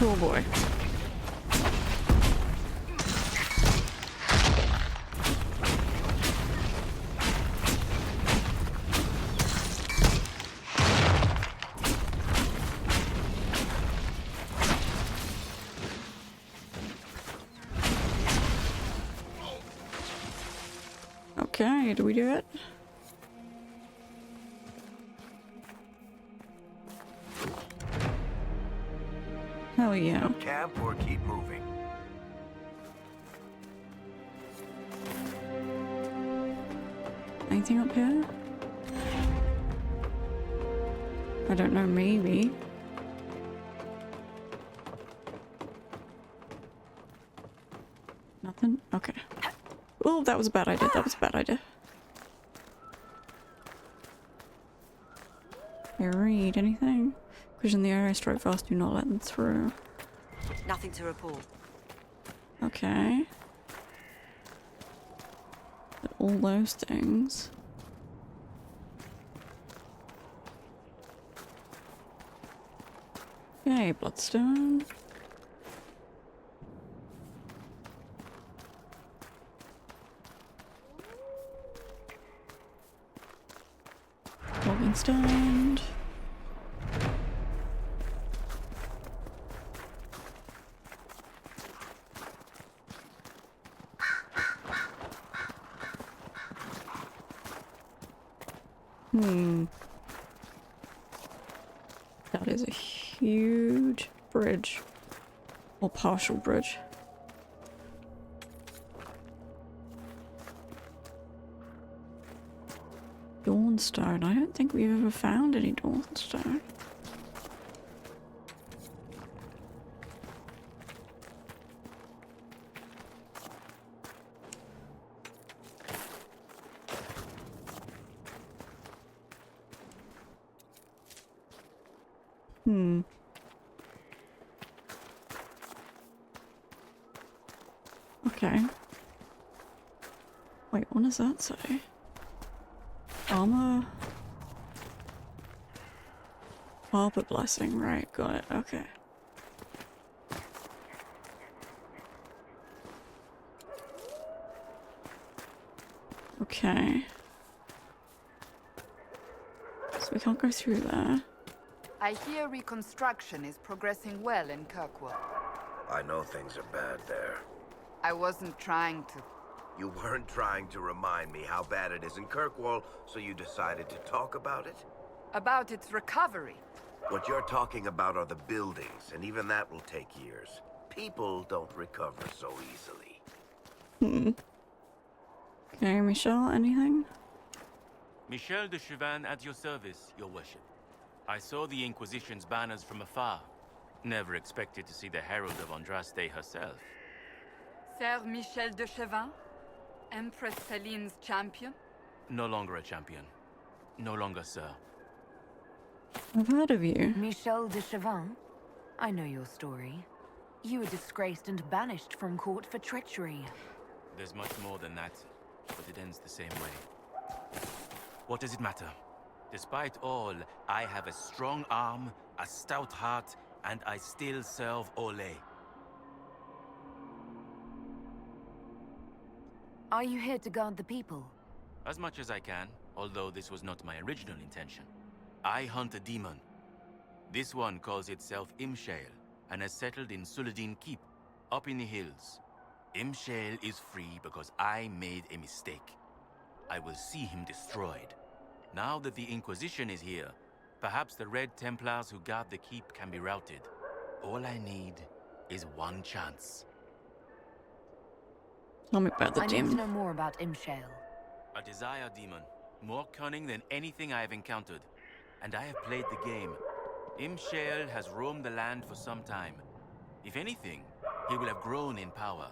Oh boy. Okay, do we do it? Hell yeah. Camp or keep moving? Anything up here? I don't know, maybe. Nothing? Okay. Oh, that was a bad idea. That was a bad idea. Can I read anything? Because in the area straight fast, do not let them through. Nothing to report. Okay. But all those things. Okay, bloodstone. Logging stand. That is a huge bridge. Or partial bridge. Dawnstone. I don't think we've ever found any Dawnstone. Okay. Wait, what does that say? Armor. Harbor blessing, right, got it, okay. Okay. So we can't go through there. I hear reconstruction is progressing well in Kirkwall. I know things are bad there. I wasn't trying to. You weren't trying to remind me how bad it is in Kirkwall, so you decided to talk about it? About its recovery. What you're talking about are the buildings, and even that will take years. People don't recover so easily. Okay, Michelle, anything? Michel de Chauvin at your service, your worship. I saw the Inquisition's banners from afar. Never expected to see the Herald of Andraste herself. Sir Michel de Chauvin? Empress Celine's champion? No longer a champion. No longer, sir. I've heard of you. Michel de Chauvin? I know your story. You were disgraced and banished from court for treachery. There's much more than that, but it ends the same way. What does it matter? Despite all, I have a strong arm, a stout heart, and I still serve Ohhh. Are you here to guard the people? As much as I can, although this was not my original intention. I hunt a demon. This one calls itself Imshale, and has settled in Suladin Keep, up in the hills. Imshale is free because I made a mistake. I will see him destroyed. Now that the Inquisition is here, perhaps the Red Templars who guard the keep can be routed. All I need is one chance. Tell me about the I need demon. to know more about Imshale. A desire demon, more cunning than anything I have encountered. And I have played the game. Imshale has roamed the land for some time. If anything, he will have grown in power.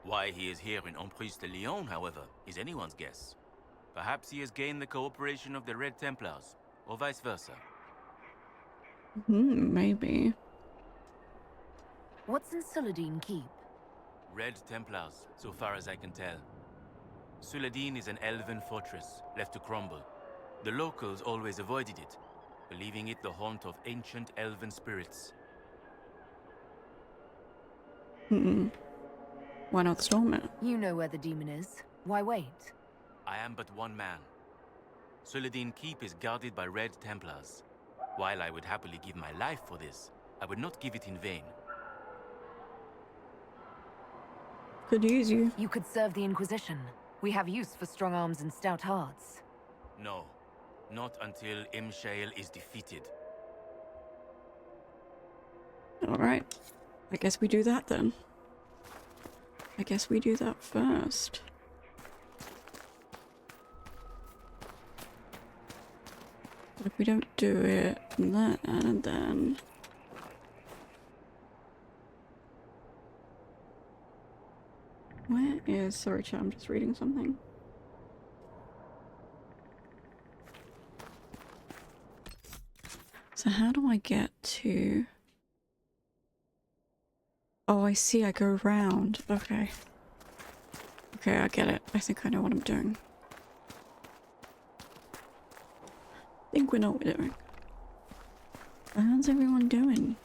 Why he is here in Emprise de Lyon, however, is anyone's guess. Perhaps he has gained the cooperation of the Red Templars, or vice versa. Maybe. What's in Suladin Keep? Red Templars, so far as I can tell. Suladin is an elven fortress, left to crumble. The locals always avoided it, believing it the haunt of ancient elven spirits. Why not storm it? You know where the demon is. Why wait? I am but one man. Suladin Keep is guarded by Red Templars. While I would happily give my life for this, I would not give it in vain. Could use you. You could serve the Inquisition. We have use for strong arms and stout hearts. No, not until Imshale is defeated. Alright. I guess we do that then. I guess we do that first. But if we don't do it, then... Where is... Sorry chat, I'm just reading something. So how do I get to... Oh, I see, I go round. Okay. Okay, I get it. I think I know what I'm doing. I think we know what we're doing. How's everyone doing?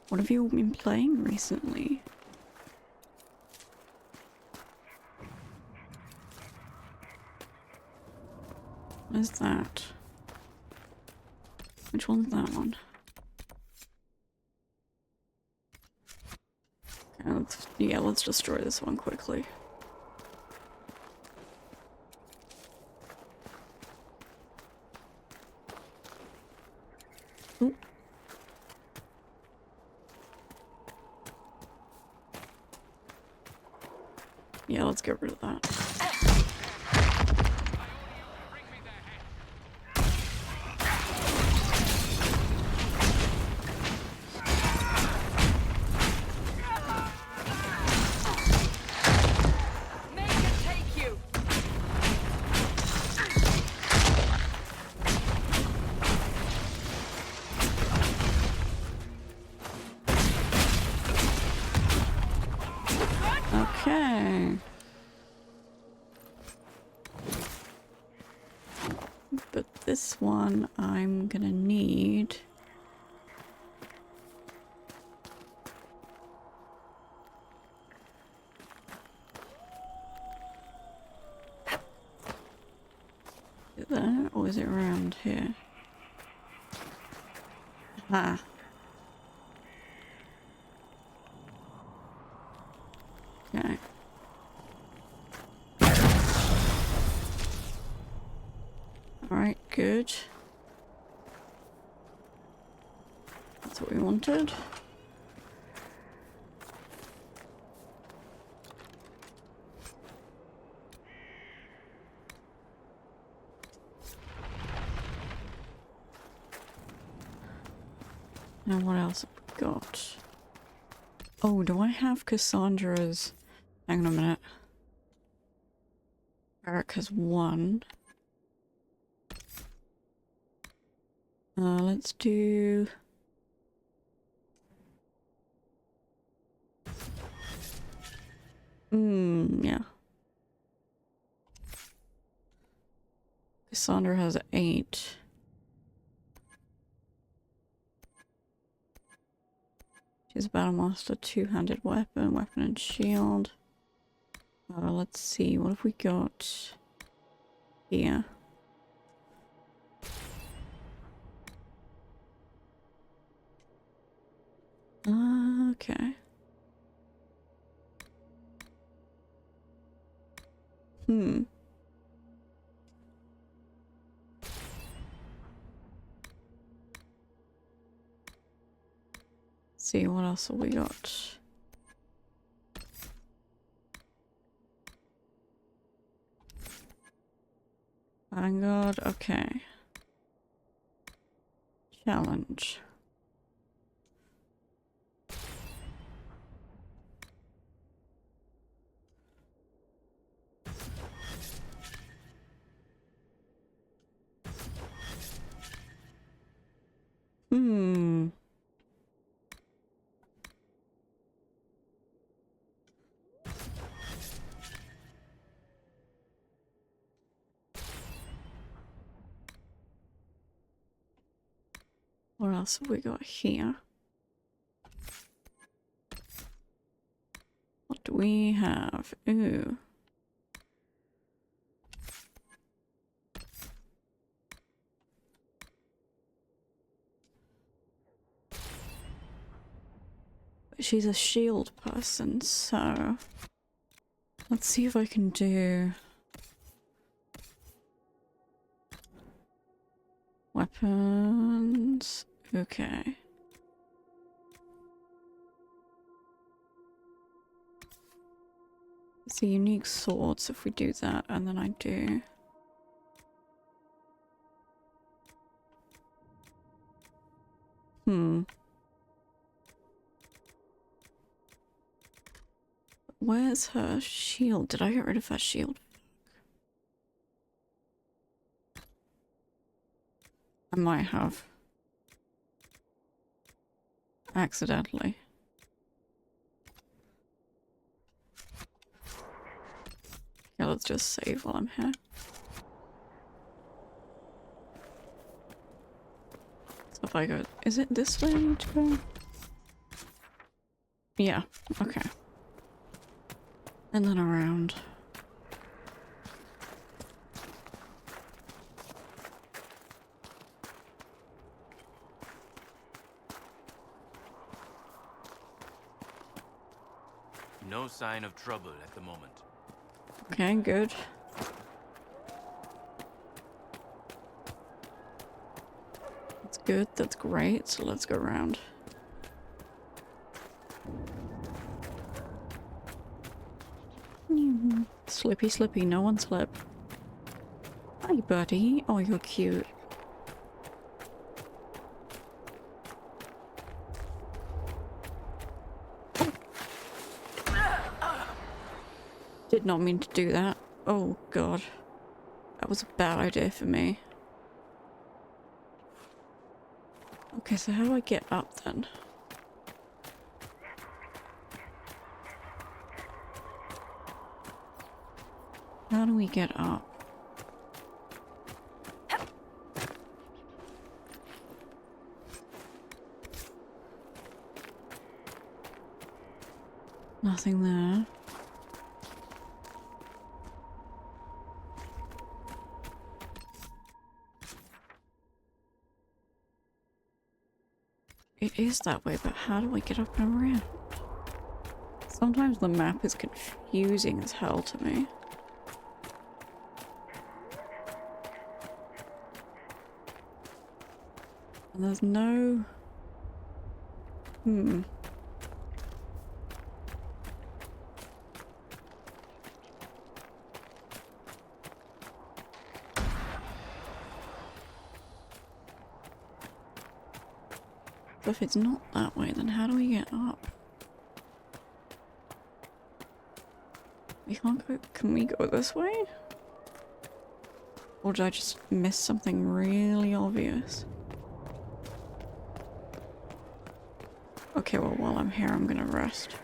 What have you all been playing recently? What is that? Which one's that one? Okay, let's destroy this one quickly. Ooh. Yeah, let's get rid of that. Okay. But this one I'm gonna need. Is it there or is it around here? Ah. Okay. Alright, good. That's what we wanted. Now what else have we got? Oh, do I have Cassandra's... Hang on a minute. Eric has one. Let's do... yeah. Cassandra has 8. She's a Battlemaster, 2-handed weapon and shield. Let's see, what have we got here? Okay. See, what else have we got? Vanguard, okay. Challenge. What else have we got here? What do we have? Ooh. She's a shield person, so let's see if I can do weapons. Okay. It's a unique swords if we do that, and then I do where's her shield? Did I get rid of her shield? I might have. Accidentally. Yeah, let's just save while I'm here. So if I go... Is it this way I need to go? Yeah, okay. And then around. No sign of trouble at the moment. Okay, good. Let's good, that's great, so let's go around. Slippy, slippy, no one slip. Hi, buddy. Oh, you're cute. Did not mean to do that. Oh, God. That was a bad idea for me. Okay, so how do I get up then? How do we get up? Nothing there. It is that way, but how do I get up and around? Sometimes the map is confusing as hell to me. And there's no... But if it's not that way, then how do we get up? We can't go... Can we go this way? Or did I just miss something really obvious? Okay, well, while I'm here, I'm gonna rest.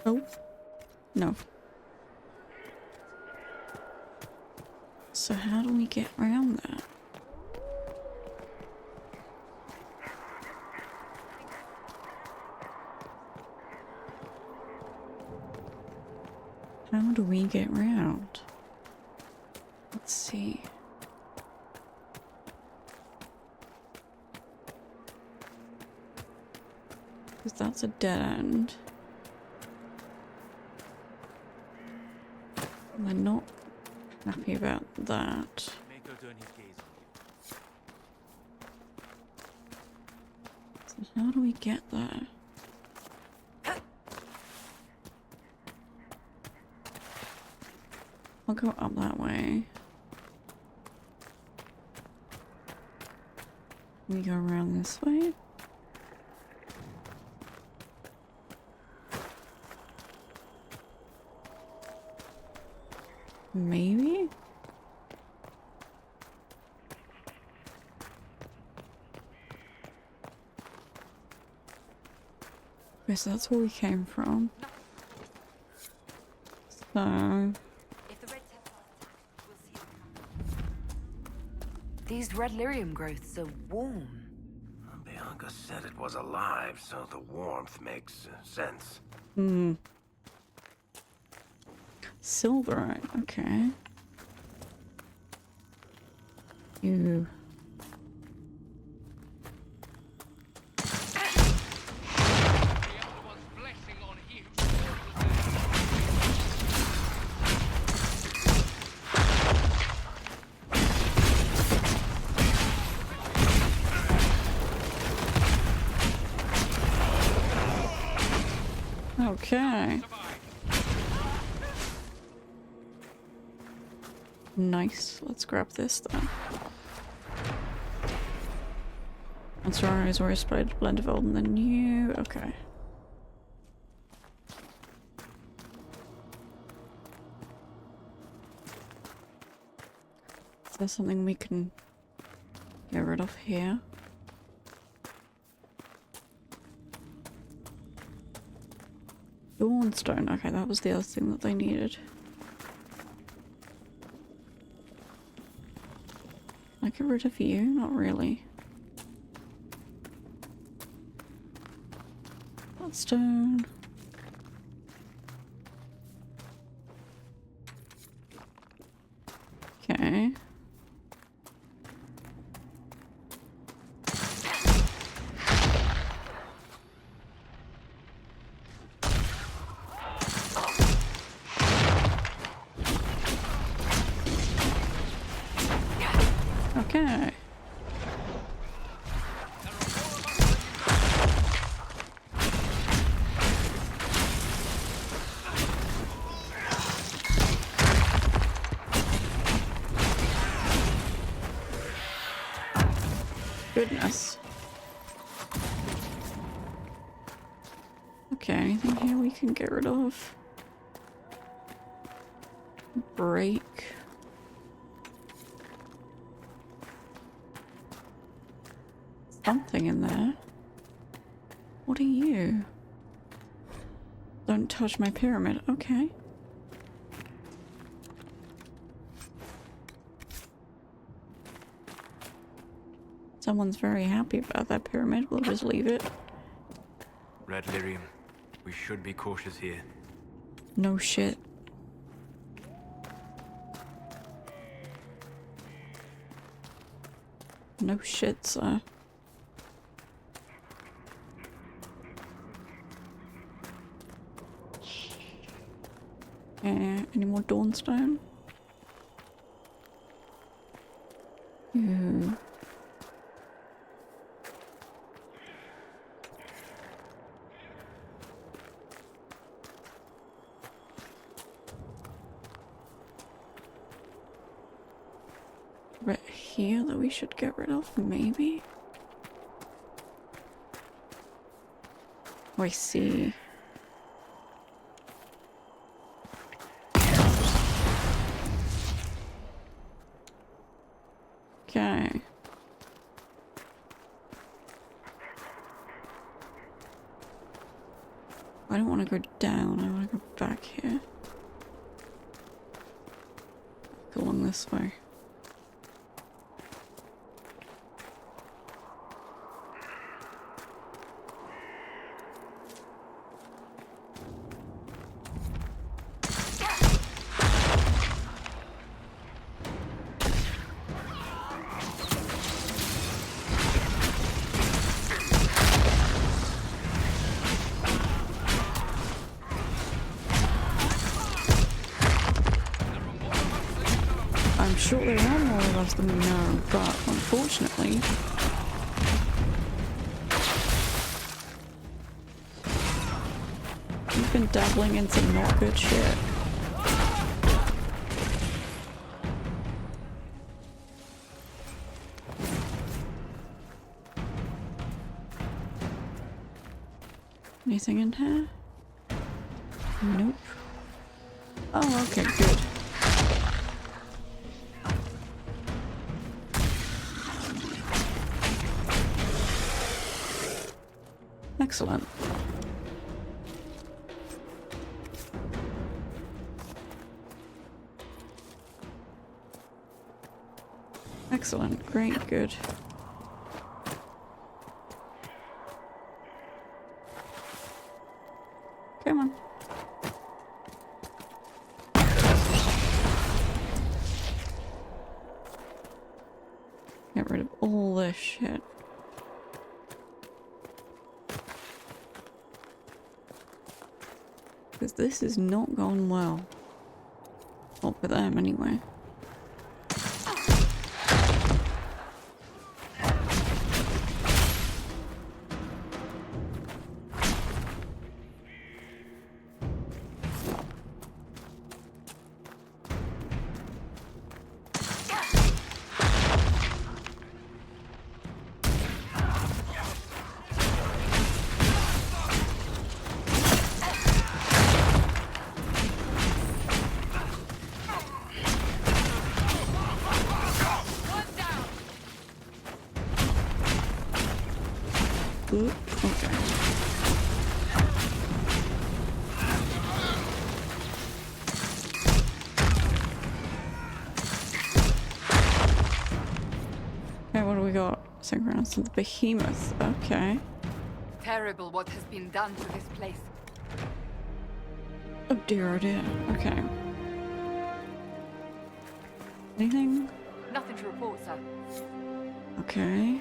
Oh. No. So how do we get around that? How do we get round? Let's see. Because that's a dead end. And they're not happy about that. So how do we get there? I'll go up that way. We go around this way. Maybe? Okay, so that's where we came from. So... These red lyrium growths are warm. Bianca said it was alive, so the warmth makes sense. Silverite, okay. You... Okay. Nice. Let's grab this then. And Sorrow is always played a blend of old and the new. Okay. Is there something we can get rid of here? Dawnstone. Okay, that was the other thing that they needed. Can I get rid of you? Not really. Bloodstone. Okay. Okay, anything here we can get rid of? Break. Something in there. What are you? Don't touch my pyramid. Okay. Someone's very happy about that pyramid. We'll just leave it. Red Lyrium. We should be cautious here. No shit. No shit, sir. Any more Dawnstone? Ooh. Right here that we should get rid of, maybe? Oh, I see. Okay. I don't want to go down, I want to go back here. Go along this way. I'm sure there are more of us than we know, but unfortunately... we've been dabbling in some not good shit. Anything in here? Nope. Oh, okay, good. Excellent. Excellent. Great. Good. Come on. Get rid of all this shit. Because this is not going well. Not for them, anyway. Ooh, okay. Okay, what do we got? Synchronous with the behemoth. Okay. Terrible what has been done to this place. Oh dear, oh dear. Okay. Anything? Nothing to report, sir. Okay.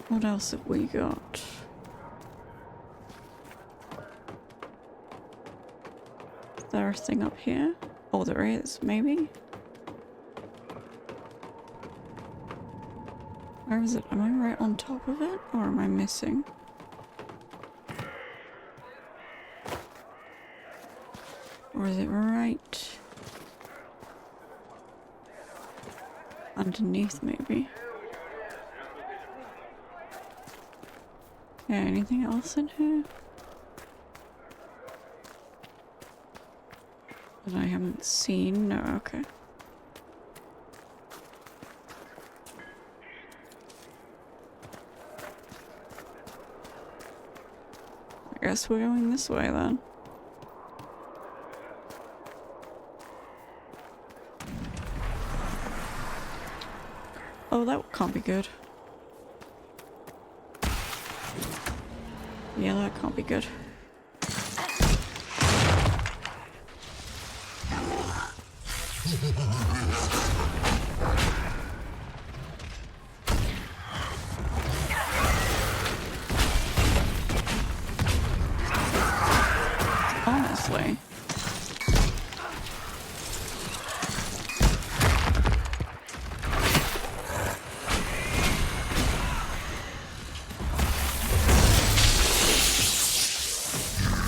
What else have we got? Is there a thing up here? Oh, there is, maybe? Where is it? Am I right on top of it? Or am I missing? Or is it right underneath, maybe. Yeah, anything else in here that I haven't seen? No, okay. I guess we're going this way then. Oh, that can't be good. Yeah, that can't be good. Honestly.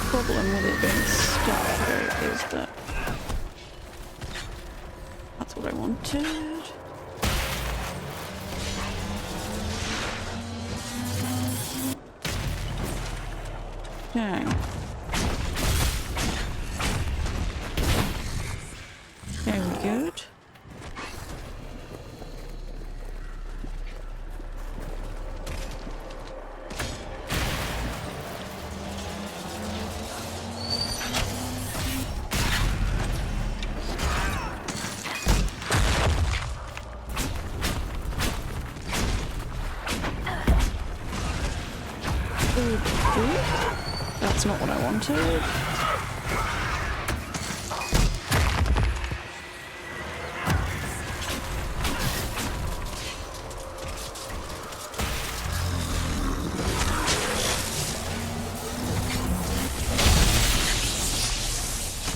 Problem with it being stuck though is that that's what I wanted. Okay. Okay, we good? That's not what I wanted.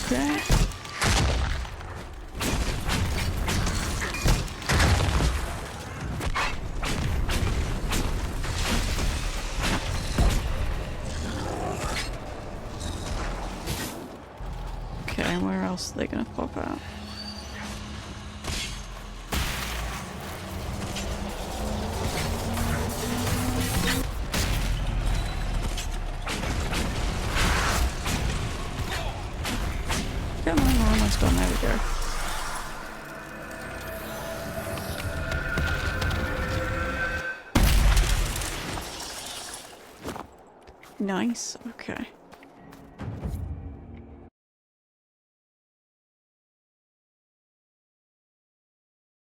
Okay. Okay, where else are they gonna pop out? Come on, we're almost done. There we go. Nice, okay.